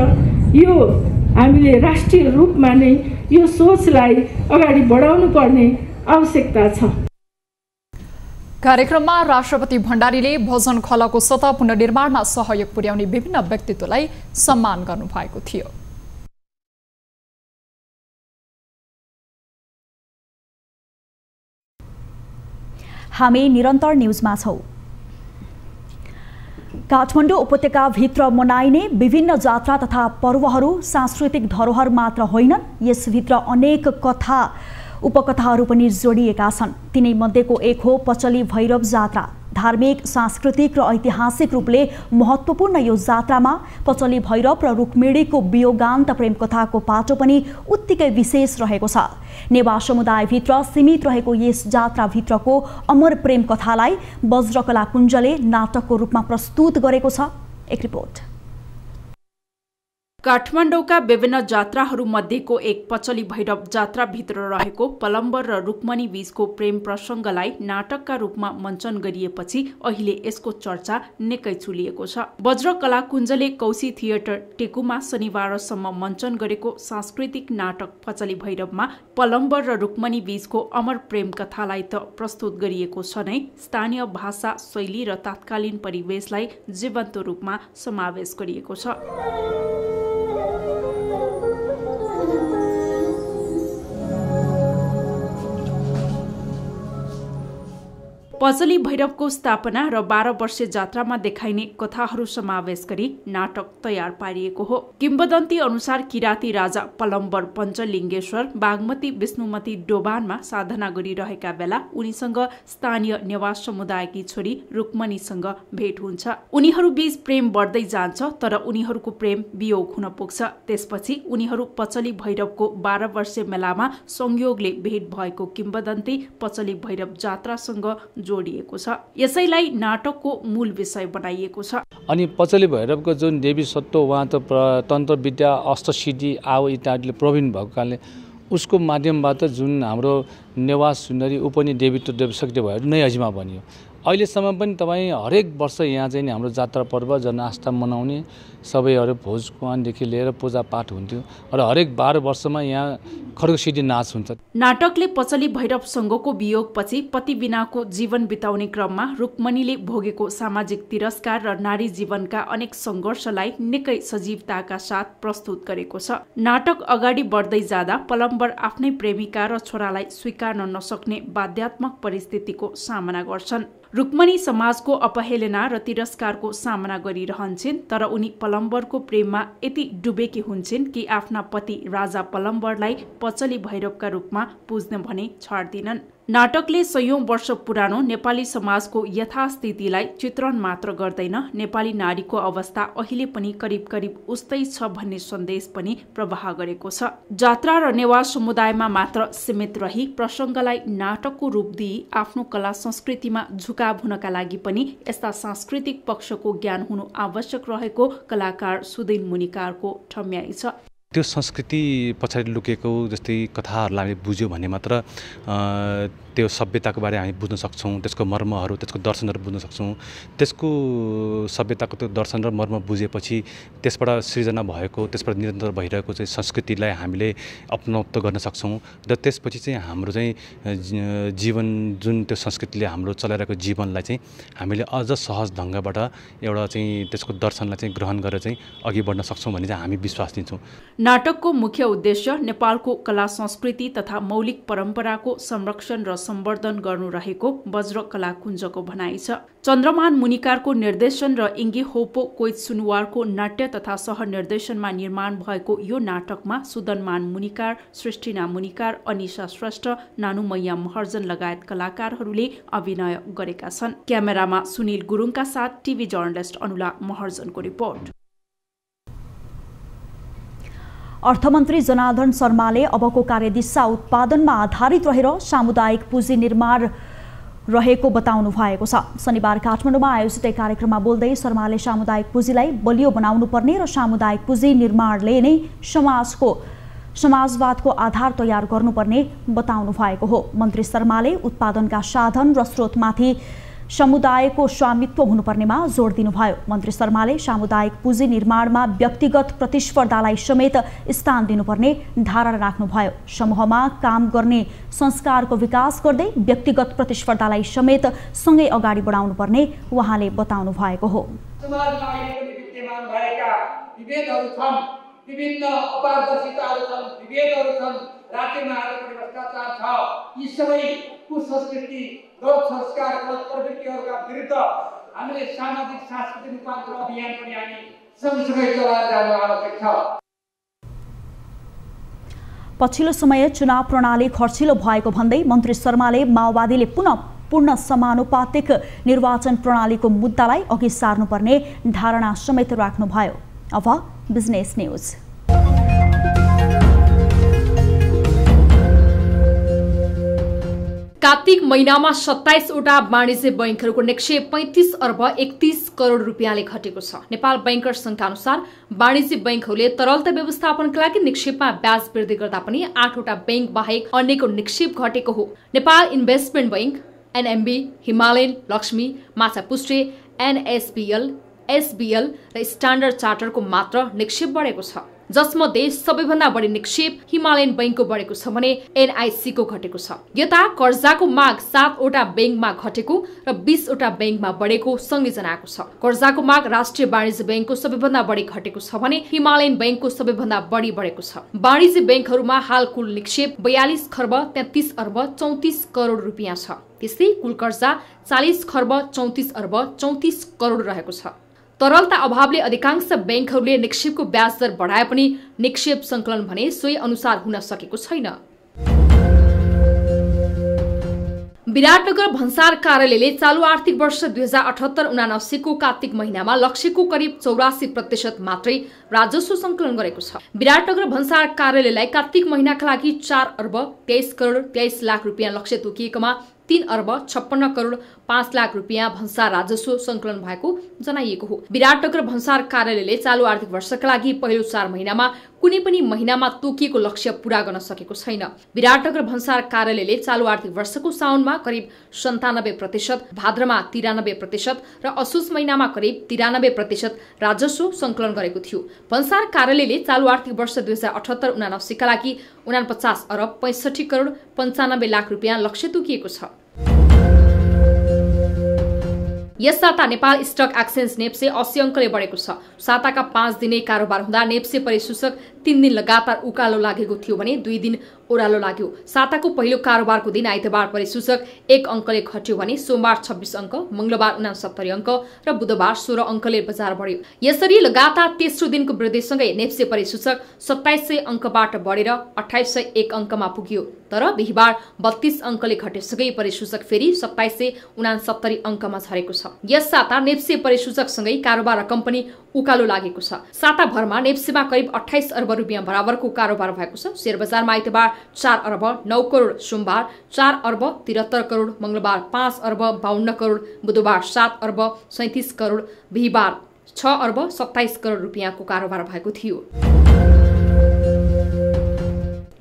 यो हामीले राष्ट्रिय रूपमा नै यो सोचलाई अगाडि बढाउनु पर्ने आवश्यकता छ। कार्यक्रममा राष्ट्रपति भण्डारीले भजन खलको सतह पुनर्निर्माणमा सहयोग पुर्याउने विभिन्न व्यक्तित्वलाई सम्मान गर्नुभएको थियो। हामी निरन्तर न्युजमा छौं। काठमाडौँ उपत्यकाभित्र मनाइने विभिन्न जात्रा तथा पर्वहरू सांस्कृतिक धरोहर मात्र होइनन्, यसभित्र अनेक कथा उपकथाहरू पनि जोडिएका छन्। तिनै मध्येको एक हो पचली भैरव जात्रा। धार्मिक, सांस्कृतिक र ऐतिहासिक रूपले महत्त्वपूर्ण यो जात्रामा पचली भैरव र रुक्मिणीको वियोगान्त प्रेम कथाको पाटो पनि उत्तिकै विशेष रहेको छ। नेवा समुदायभित्र सीमित रहेको यस जात्राभित्रको अमर प्रेम कथालाई वज्रकला कुञ्जले नाटकको रूपमा प्रस्तुत गरेको छ। एक रिपोर्ट। काठमाडौँका विभिन्न जात्राहरू मध्येको एक पचली भैरव जात्राभित्र रहेको पलम्बर र रुक्मणी बीचको प्रेम प्रसङ्गलाई नाटकका रूपमा मञ्चन गरिएपछि अहिले यसको चर्चा निकै चुलिएको छ। वज्रकला कुञ्जले कौशी थिएटर टेकुमा शनिबारसम्म मञ्चन गरेको सांस्कृतिक नाटक पचली भैरवमा पलम्बर र रुक्मणी बीचको अमर प्रेम कथालाई त प्रस्तुत गरिएको छ नै, स्थानीय भाषा, शैली र तात्कालीन परिवेशलाई जीवन्त रूपमा समावेश गरिएको छ। पचली भैरवको स्थापना र 12 वर्षे जात्रामा देखाइने कथाहरू समावेश गरी नाटक तयार पारिएको हो। किम्बदन्ती अनुसार किराती राजा पलम्बर पञ्चलिङ्गेश्वर बागमती विष्णुमती डोबानमा साधना गरिरहेका बेला उनीसँग स्थानीय नेवार समुदायकी छोरी रुक्मणीसँग भेट हुन्छ। उनीहरू बीच प्रेम बढ्दै जान्छ, तर उनीहरूको प्रेम वियोग हुन पुग्छ। त्यसपछि उनीहरू पचली भैरवको 12 वर्षे मेलामा संयोगले भेट भएको किम्बदन्ती पचली भैरव जात्रासँग जोडिएको छ। यसैलाई नाटकको मूल विषय बनाइएको छ। अनि पचली भैरवको जुन देवी सत्व उहाँ त तन्त्र विद्या अष्टसिद्धि आव इत्यादिले प्रवीण भएको कारणले उसको माध्यमबाट जुन हाम्रो नेवार सुन्दरी ऊ पनि देवीत्व देवशक्ति भएर नै अझिमा बनियो। अहिलेसम्म पनि तपाईँ हरेक वर्ष यहाँ चाहिँ नि हाम्रो जात्रा पर्व जनआस्था मनाउने सबैहरू भोज कुवानदेखि लिएर पूजापाठ हुन्थ्यो र हरेक 12 वर्षमा यहाँ खड्गसिद्धि नाच हुन्छ। नाटकले पचली भैरवसँगको वियोगपछि पति बिनाको जीवन बिताउने क्रममा रुक्मणीले भोगेको सामाजिक तिरस्कार र नारी जीवनका अनेक सङ्घर्षलाई निकै सजीवताका साथ प्रस्तुत गरेको छ। नाटक अगाडि बढ्दै जाँदा पलम्बर आफ्नै प्रेमिका र छोरालाई स्वीकार्न नसक्ने बाध्यात्मक परिस्थितिको सामना गर्छन्। रुक्मणी समाजको अपहेलना र तिरस्कारको सामना गरिरहन्छन्, तर उनी पलम्बरको प्रेममा यति डुबेकी हुन्छन् कि आफ्ना पति राजा पलम्बरलाई पचली भैरवका रूपमा पुज्न भने छाड्दिनन्। नाटकले सयौं वर्ष पुरानो नेपाली समाजको यथास्थितिलाई चित्रण मात्र गर्दैन, नेपाली नारीको अवस्था अहिले पनि करिब करिब उस्तै छ भन्ने सन्देश पनि प्रवाह गरेको छ। जात्रा र नेवार समुदायमा मात्र सीमित रही प्रसङ्गलाई नाटकको रूप दिई आफ्नो कला संस्कृतिमा झुकाव हुनका लागि पनि यस्ता सांस्कृतिक पक्षको ज्ञान हुनु आवश्यक रहेको कलाकार सुदिन मुनिकारको ठम्याइ छ। त्यो संस्कृति पछाडि लुकेको जस्तै कथाहरूलाई हामीले बुझ्यो भने मात्र त्यो सभ्यताको बारे हामी बुझ्न सक्छौँ, त्यसको मर्महरू, त्यसको दर्शनहरू बुझ्न सक्छौँ। त्यसको सभ्यताको त्यो दर्शन र मर्म बुझेपछि त्यसबाट सृजना भएको, त्यसबाट निरन्तर भइरहेको चाहिँ संस्कृतिलाई हामीले अपनाउत गर्न सक्छौँ र त्यसपछि चाहिँ हाम्रो चाहिँ जीवन जुन त्यो संस्कृतिले हाम्रो चलाइरहेको जीवनलाई चाहिँ हामीले अझ सहज ढङ्गबाट एउटा चाहिँ त्यसको दर्शनलाई चाहिँ ग्रहण गरेर चाहिँ अघि बढ्न सक्छौँ भन्ने चाहिँ हामी विश्वास दिन्छौँ। नाटकको मुख्य उद्देश्य नेपालको कला संस्कृति तथा मौलिक परम्पराको संरक्षण र सम्वर्धन गर्नु रहेको वज्र कला कुञ्जको भनाइ छ। चन्द्रमान मुनिकारको निर्देशन र इङ्गी होपो कोइट सुनुवारको नाट्य तथा सह निर्देशनमा निर्माण भएको यो नाटकमा सुदनमान मुनिकार, सृष्टिना मुनिकार, अनिशा श्रेष्ठ, नानुमैया महर्जन लगायत कलाकारहरूले अभिनय गरेका छन्। क्यामेरामा सुनिल गुरुङका साथ टिभी जर्नलिस्ट अनुला महर्जनको रिपोर्ट। अर्थमन्त्री जनार्दन शर्माले अबको कार्यदिशा उत्पादनमा आधारित रहेर सामुदायिक पुँजी निर्माण रहेको बताउनु भएको छ। शनिबार काठमाडौँमा आयोजित एक कार्यक्रममा बोल्दै शर्माले सामुदायिक पुँजीलाई बलियो बनाउनु पर्ने र सामुदायिक पुँजी निर्माणले नै समाजवादको आधार तयार गर्नुपर्ने बताउनु भएको हो। मन्त्री शर्माले उत्पादनका साधन र स्रोतमाथि समुदायको स्वामित्व हुनुपर्नेमा जोड दिनुभयो। मन्त्री शर्माले सामुदायिक पुँजी निर्माणमा व्यक्तिगत प्रतिस्पर्धालाई समेत स्थान दिनुपर्ने धारणा राख्नुभयो। समूहमा काम गर्ने संस्कारको विकास गर्दै व्यक्तिगत प्रतिस्पर्धालाई समेत सँगै अगाडि बढाउनु पर्ने उहाँले बताउनु भएको हो। विभिन्न अपारदर्शिताहरू छन्, विभेदहरू छन्, राज्यमा आज पनि भ्रष्टाचार छ। यी सबै कुसंस्कृति, गलत संस्कार, गलत प्रवृत्तिहरूका विरुद्ध हामीले सामाजिक सांस्कृतिक रूपान्तरण अभियान पनि हामी सँगसँगै चलाएर जानु आवश्यक छ। पछिल्लो समय चुनाव प्रणाली खर्चिलो भएको भन्दै मन्त्री शर्माले माओवादीले पुनः पूर्ण समानुपातिक निर्वाचन प्रणालीको मुद्दालाई अघि सार्नुपर्ने धारणा समेत राख्नुभयो। अब बिजनेस न्यूज। कार्तिक महिनामा 27 वटा वाणिज्य बैंकहरूको निक्षेप 35 अर्ब 31 करोड रुपियाँले घटेको छ। नेपाल बैंकर्स संघका अनुसार वाणिज्य बैंकहरूले तरलता व्यवस्थापनका लागि निक्षेपमा ब्याज वृद्धि गर्दा पनि 8 वटा बैंक बाहेक अन्यको निक्षेप घटेको हो। Nepal Investment Bank, NMB, Himalayan, Laxmi, Machhapuchchhre, NSBL, SBL र स्ट्यान्डर्ड चार्टरको मात्र निक्षेप बढेको छ। जसमध्ये सबैभन्दा बढी निक्षेप हिमालयन बैंकको बढेको छ भने एनआईसीको घटेको छ। यता कर्जाको माग 7 वटा बैंकमा घटेको र 20 वटा बैंकमा बढेको संयोजनाको छ। कर्जाको माग राष्ट्रिय वाणिज्य बैंकको सबैभन्दा बढी घटेको छ भने हिमालयन बैंकको सबैभन्दा बढी बढेको छ। वाणिज्य बैंकहरूमा हाल कुल निक्षेप 42 खर्ब 33 अर्ब 34 करोड रुपियाँ छ। त्यस्तै कुल कर्जा 40 खर्ब 34 अर्ब 34 करोड रहेको छ। तरलता अभावले अधिकांश बैंकहरूले निक्षेपको ब्याज दर बढाए पनि निक्षेप संकलन भने सोही अनुसार हुन सकेको छैन। विराटनगर भन्सार कार्यालयले चालू आर्थिक वर्ष 2078-79 को कार्तिक महिनामा लक्ष्यको करिब 84% मात्रै राजस्व संकलन गरेको छ। विराटनगर भन्सार कार्यालयलाई कार्तिक महिनाका लागि 4 अर्ब 23 करोड 23 लाख रुपियाँ लक्ष्य तोकिएकोमा 3 अर्ब 56 करोड 5 लाख रुपियाँ भन्सार राजस्व संकलन भएको जनाइएको हो। विराटनगर भन्सार कार्यालयले चालू आर्थिक वर्षका लागि पहिलो 4 महिनामा कुनै पनि महिनामा तोकिएको लक्ष्य पूरा गर्न सकेको छैन। विराटनगर भन्सार कार्यालयले चालू आर्थिक वर्षको साउनमा करिब 97%, भाद्रमा 93% र असोज महिनामा करिब 93% राजस्व संकलन गरेको थियो। भन्सार कार्यालयले चालू आर्थिक वर्ष 2078-79 का लागि 49 अर्ब 65 करोड 95 लाख रुपियाँ लक्ष्य तोकिएको छ। यस साता नेपाल स्टक एक्सचेन्ज नेप्से 80 अङ्कले बढेको छ। साताका 5 दिने कारोबार हुँदा नेप्से परिसूचक 3 दिन लगातार उकालो लागेको थियो भने 2 दिन ओह्रालो लाग्यो। साताको पहिलो कारोबारको दिन आइतबार परिसूचक 1 अङ्कले घट्यो भने सोमबार 26 अङ्क, मंगलबार 69 अङ्क र बुधबार 16 अङ्कले बजार बढ्यो। यसरी लगातार तेस्रो दिनको वृद्धिसँगै नेप्से परिसूचक 2700 अङ्कबाट बढेर 2801 अङ्कमा पुग्यो। तर बिहीबार 32 अङ्कले घटेसँगै परिसूचक फेरि 2769 अङ्कमा झरेको छ। यस साता नेप्से परिसूचकसँगै कारोबार रकम पनि उकालो लागेको छ। साताभरमा नेप्सेमा करिब 28 अर्ब रुपियाँ बराबरको कारोबार भएको छ। शेयर बजारमा आइतबार 4 अर्ब 9 करोड, सोमबार 4 अर्ब 73 करोड, मंगलबार 5 अर्ब 52 करोड, बुधबार 7 अर्ब 37 करोड, बिहीबार 6 अर्ब 27 करोड रुपियाँको कारोबार भएको थियो।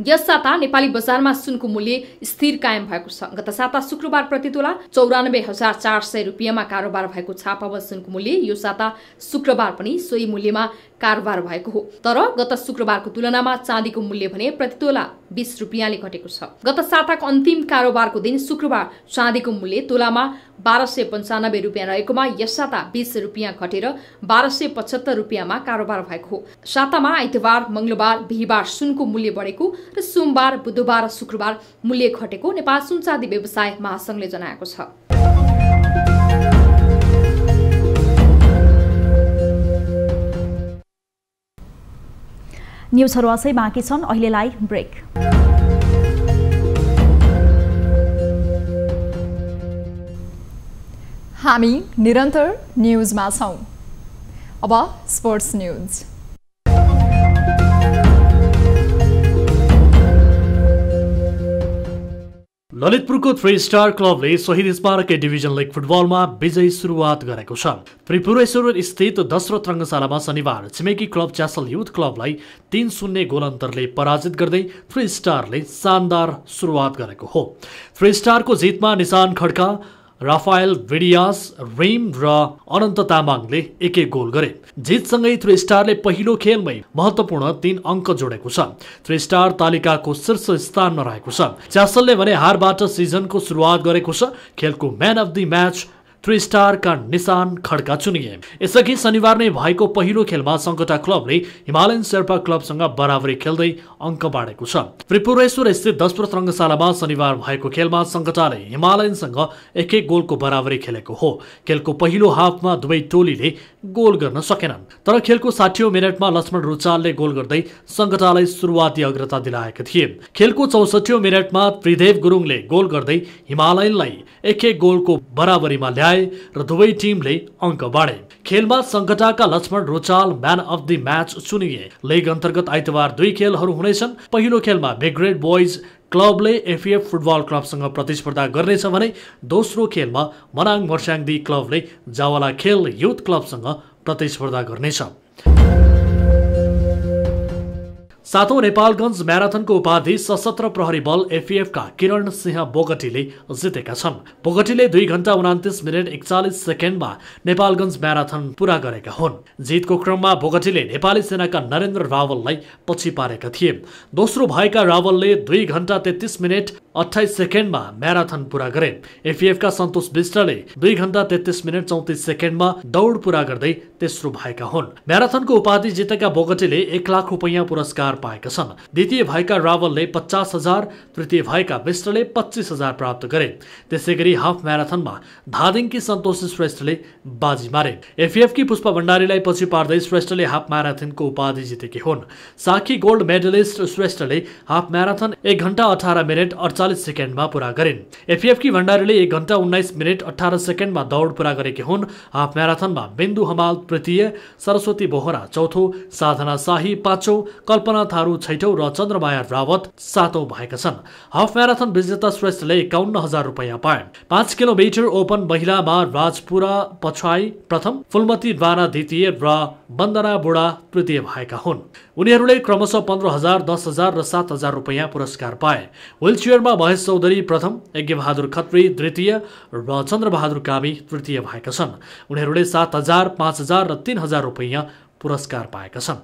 यस साता नेपाली बजारमा सुनको मूल्य स्थिर कायम भएको छ। गत साता शुक्रबार प्रति तोला 94,400 रुपियाँमा कारोबार भएको छापामा सुनको मूल्य यो साता शुक्रबार पनि सोही मूल्यमा कारोबार भएको हो। तर गत शुक्रबारको तुलनामा चाँदीको मूल्य भने प्रति तोला 20 रुपियाँले घटेको छ। गत साताको अन्तिम कारोबारको दिन शुक्रबार चाँदीको मूल्य तोलामा 1295 रुपियाँ रहेकोमा यस साता 20 रुपियाँ घटेर 1275 रुपियाँमा कारोबार भएको हो। सातामा आइतबार, मंगलबार, बिहीबार सुनको मूल्य बढेको र सोमबार, बुधबार र शुक्रबार मूल्य घटेको नेपाल सुन चाँदी व्यवसाय महासंघले जनाएको छ। न्युजहरू अझै बाँकी छन्, अहिलेलाई ब्रेक। हामी निरन्तर न्युजमा छौं। अब स्पोर्ट्स न्युज। ललितपुरको 3 स्टार क्लबले शहीद स्मारक डिभिजन लिग फुटबलमा विजयी सुरुवात गरेको छ। त्रिपुरेश्वर स्थित दशरथ रङ्गशालामा शनिबार छिमेकी क्लब च्यासल युथ क्लबलाई 3-0 गोल अन्तरले पराजित गर्दै 3 स्टारले शानदार सुरुवात गरेको हो। 3 स्टारको जितमा निशान खड्का, राफायल विडियास, रिम र अनन्त तामाङले 1-1 गोल गरे। जितसँगै 3 स्टारले पहिलो खेलमै महत्त्वपूर्ण 3 अङ्क जोडेको छ। 3 स्टार तालिकाको शीर्ष स्थानमा रहेको छ। च्यासलले भने हारबाट सिजनको सुरुवात गरेको छ। खेलको म्यान अफ द म्याच 3 स्टारका निशान खड्का चुनिए। यसअघि शनिबार नै भएको पहिलो खेलमा सङ्कटा क्लबले हिमालयन शेर्पा क्लबसँग बराबरी खेल्दै अङ्क बाँडेको छ। त्रिपुरेश्वर स्थित दशरथ रङ्गशालामा शनिबार भएको खेलमा सङ्कटाले हिमालयनसँग 1-1 गोलको बराबरी खेलेको हो। खेलको पहिलो हाफमा दुवै टोलीले गोल गर्न सकेनन्, तर खेलको 60औं मिनेटमा लक्ष्मण रुचालले गोल गर्दै सङ्कटालाई सुरुवाती अग्रता दिलाएका थिए। खेलको 64औं मिनेटमा त्रिदेव गुरुङले गोल गर्दै हिमालयनलाई 1-1 गोलको बराबरीमा ल्याए र दुवै टिमले अङ्क बाँडे। खेलमा सङ्कटाका Laxman Ruchal man of the match चुनिए। लिग अन्तर्गत आइतबार 2 खेलहरू हुनेछन्। पहिलो खेलमा बिग्रेड बोइज क्लबले एफएफ फुटबल क्लबसँग प्रतिस्पर्धा गर्नेछ भने दोस्रो खेलमा मनाङ मर्स्याङदी क्लबले जावला खेल युथ क्लबसँग प्रतिस्पर्धा गर्नेछ। 7औं नेपालगञ्ज म्याराथनको उपाधि सशस्त्र प्रहरी बल एफएफका किरण सिंह बोगटीले जितेका छन्। बोगटीले 2 घण्टा 29 मिनेट 41 सेकेन्डमा नेपालगञ्ज म्याराथन पूरा गरेका हुन्। जितको क्रममा बोगटीले नेपाली सेनाका नरेन्द्र रावललाई पछि पारेका थिए। दोस्रो भएका रावलले 2 घण्टा 33 मिनेट 28 सेकेन्डमा म्याराथन पूरा गरे। एफएफका सन्तोष विष्टले 2 घण्टा 33 मिनेट 34 सेकेन्डमा दौड पूरा गर्दै तेस्रो भएका हुन्। म्याराथनको उपाधि जितेका बोगटीले 1 लाख रुपैयाँ पुरस्कार पाएका छन्। द्वितीय भएका रावलले 50,000, तृतीय भएका विष्टले 25,000 प्राप्त गरे। त्यसैगरी हाफ म्याराथनमा धादिङकी सन्तोष श्रेष्ठले बाजी मारे। एफएफकी पुष्पा भण्डारीलाई पछि पार्दै श्रेष्ठले हाफ म्याराथनको उपाधि जितेकी हुन्। साखी गोल्ड मेडलिस्ट श्रेष्ठले हाफ म्याराथन 1 घण्टा 18 मिनेट 48 45 सेकेन्डमा पूरा गरिन्। एफएफकी भण्डारीले 1 घण्टा 19 मिनेट 18 सेकेन्डमा दौड पूरा गरेकी हुन्। हाफ म्याराथनमा बिन्दु हमाल तृतीय, सरस्वती बोहरा चौथो, साधना शाही पाँचौं, कल्पना थारू छैठौं र चन्द्रमाया रावत सातौं भएका छन्। हाफ म्याराथन विजेता श्रेष्ठले 51,000 रुपैयाँ पाए। 5 किलोमिटर ओपन महिलामा राजपुरा पछाई प्रथम, फुलमती राणा द्वितीय र वन्दना बुढा तृतीय भएका हुन्। उनीहरूले क्रमशः 15,000, 10,000 र 7,000 रुपैयाँ पुरस्कार पाए। व्हीलचेयरमा महेश चौधरी प्रथम, यज्ञबहादुर खत्री द्वितीय र चन्द्रबहादुर कामी तृतीय भएका छन्। उनीहरूले 7,000, 5,000 र 3,000 रुपैयाँ पुरस्कार पाएका छन्।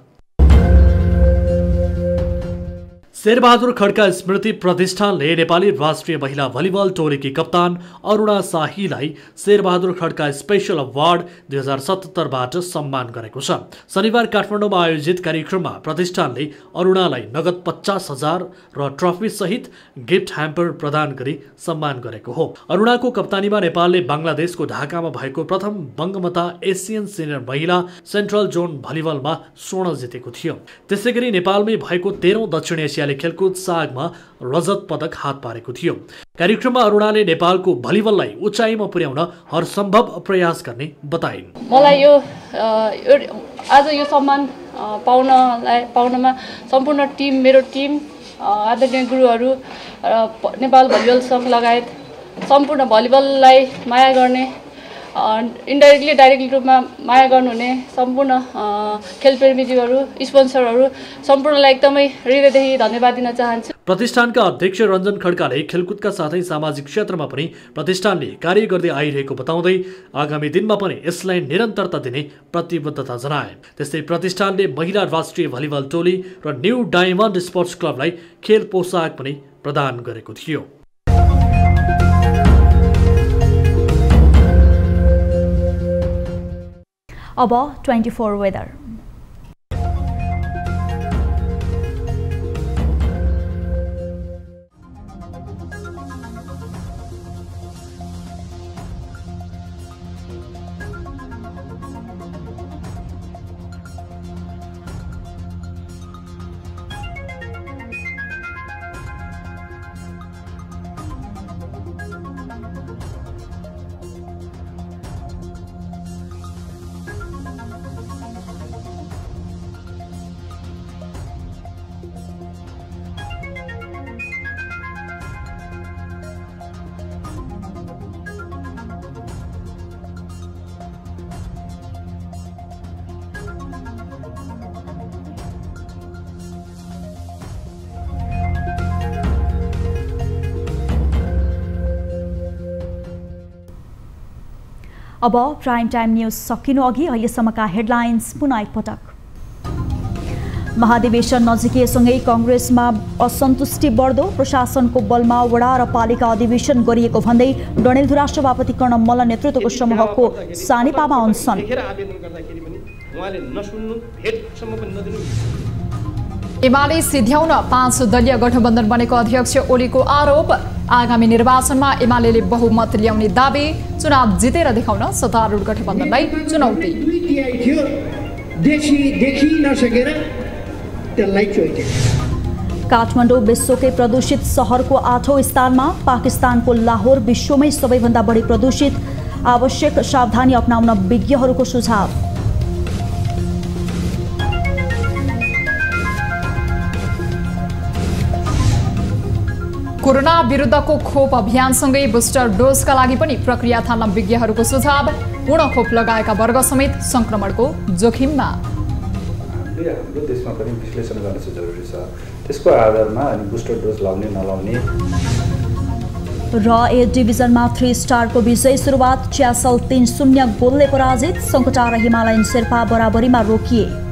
शेरबहादुर खड्का स्मृति प्रतिष्ठानले नेपाली राष्ट्रिय महिला भलिबल टोलीकी कप्तान अरुणा शाहीलाई शेरबहादुर खड्का स्पेशल अवार्ड 2077बाट सम्मान गरेको छ। शनिबार काठमाडौँमा आयोजित कार्यक्रममा प्रतिष्ठानले अरुणालाई नगद 50,000 र ट्रफी सहित गिफ्ट ह्याम्पर प्रदान गरी सम्मान गरेको हो। अरुणाको कप्तानीमा नेपालले बङ्गलादेशको ढाकामा भएको प्रथम बङ्गमता एसियन सिनियर महिला सेन्ट्रल जोन भलिबलमा स्वर्ण जितेको थियो। त्यसैगरी नेपालमै भएको 13औं दक्षिण एसियाली खेलकुद सागमा रजत पदक हात पारेको थियो। कार्यक्रममा अरुणाले नेपालको भलिबललाई उचाइमा पुर्याउन हरसम्भव प्रयास गर्ने बताइन्। मलाई यो आज यो सम्मान पाउनमा सम्पूर्ण टिम, मेरो टिम, आदरणीय गुरुहरू र नेपाल भलिबल सङ्घ लगायत सम्पूर्ण भलिबललाई माया गर्ने, इन्डाइरेक्टली डाइरेक्टली रूपमा माया गर्नुहुने सम्पूर्ण खेलप्रेमीजीहरू, स्पोन्सरहरू सम्पूर्णलाई एकदमै हृदयदेखि धन्यवाद दिन चाहन्छु। प्रतिष्ठानका अध्यक्ष रञ्जन खड्काले खेलकुदका साथै सामाजिक क्षेत्रमा पनि प्रतिष्ठानले कार्य गर्दै आइरहेको बताउँदै आगामी दिनमा पनि यसलाई निरन्तरता दिने प्रतिबद्धता जनाए। त्यस्तै प्रतिष्ठानले महिला राष्ट्रिय भलिबल टोली र न्यू डायमन्ड स्पोर्ट्स क्लबलाई खेल पोसाक पनि प्रदान गरेको थियो। अब 24 वेदर। अब प्राइम टाइम न्यूज सकिनु अघि अहिलेसम्मका हेडलाइन्स पुनः एकपटक। महाधिवेशन नजिकिएसँगै कांग्रेसमा असन्तुष्टि बढ्दो, प्रशासनको बलमा वडा र पालिका अधिवेशन गरिएको भन्दै डडेलधुरा सभापति कर्ण मल्ल नेतृत्वको समूहको सानेपामा अनसन। एमाले सिध्याउन 5 दलीय गठबन्धन बनेको अध्यक्ष ओलीको आरोप। आगामी निर्वाचनमा एमाले बहुमत ल्याउने दाबी। चुनाव जितेर देखाउन सत्तारूढ गठबन्धनलाई चुनौती। काठमाडौँ विश्वकै प्रदूषित सहरको 8औं स्थानमा, पाकिस्तानको लाहोर विश्वमै सबैभन्दा बढी प्रदूषित। आवश्यक सावधानी अपनाउन विज्ञहरूको सुझाव। कोरोना विरुद्धको खोप अभियानसँगै बुस्टर डोजका लागि पनि प्रक्रिया थाल्न विज्ञहरूको सुझाव। पूर्ण खोप लगाएका वर्ग समेत संक्रमणको जोखिममा। हाम्रो देशमा पनि विश्लेषण गर्न चाहिँ जरुरी छ। त्यसको आधारमा अनि बुस्टर डोज लाउने नलाउने। र ए डिभिजनमा 3 स्टारको विजय सुरुवात। च्यासल 3-0 गोलले पराजित। सङ्कटा र हिमालयन शेर्पा बराबरीमा रोकिए।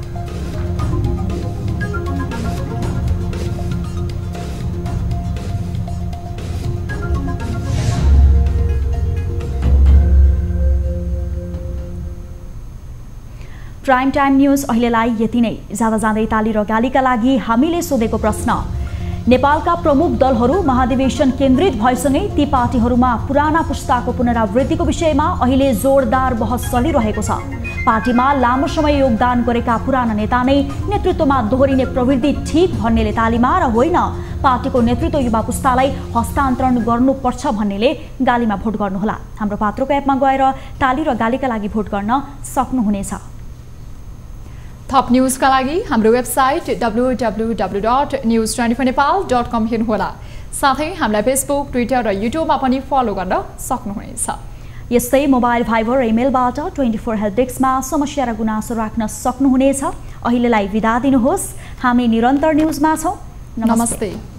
प्राइम टाइम न्यूज अहिलेलाई यति नै। जाँदा जाँदै ताली र गालीका लागि हामीले सोधेको प्रश्न। नेपालका प्रमुख दलहरू महाधिवेशन केन्द्रित भएसँगै ती पार्टीहरूमा पुराना पुस्ताको पुनरावृत्तिको विषयमा अहिले जोरदार बहस चलिरहेको छ। पार्टीमा लामो समय योगदान गरेका पुराना नेता नै नेतृत्वमा दोहोरिने प्रवृत्ति ठिक भन्नेले तालीमा र होइन पार्टीको नेतृत्व युवा पुस्तालाई हस्तान्तरण गर्नुपर्छ भन्नेले गालीमा भोट गर्नुहोला। हाम्रो पात्रको एपमा गएर ताली र गालीका लागि भोट गर्न सक्नुहुनेछ। थप न्यूजका लागि हाम्रो वेबसाइट www.news24nepal.com हेर्नुहोला। साथै हामीलाई फेसबुक, ट्विटर र युट्युबमा पनि फलो गर्न सक्नुहुनेछ। यस्तै मोबाइल, भाइबर र इमेलबाट 24 हेल्प डेस्कमा समस्या र गुनासो राख्न सक्नुहुनेछ। अहिलेलाई बिदा दिनुहोस्। हामी निरन्तर न्यूजमा छौं। नमस्ते।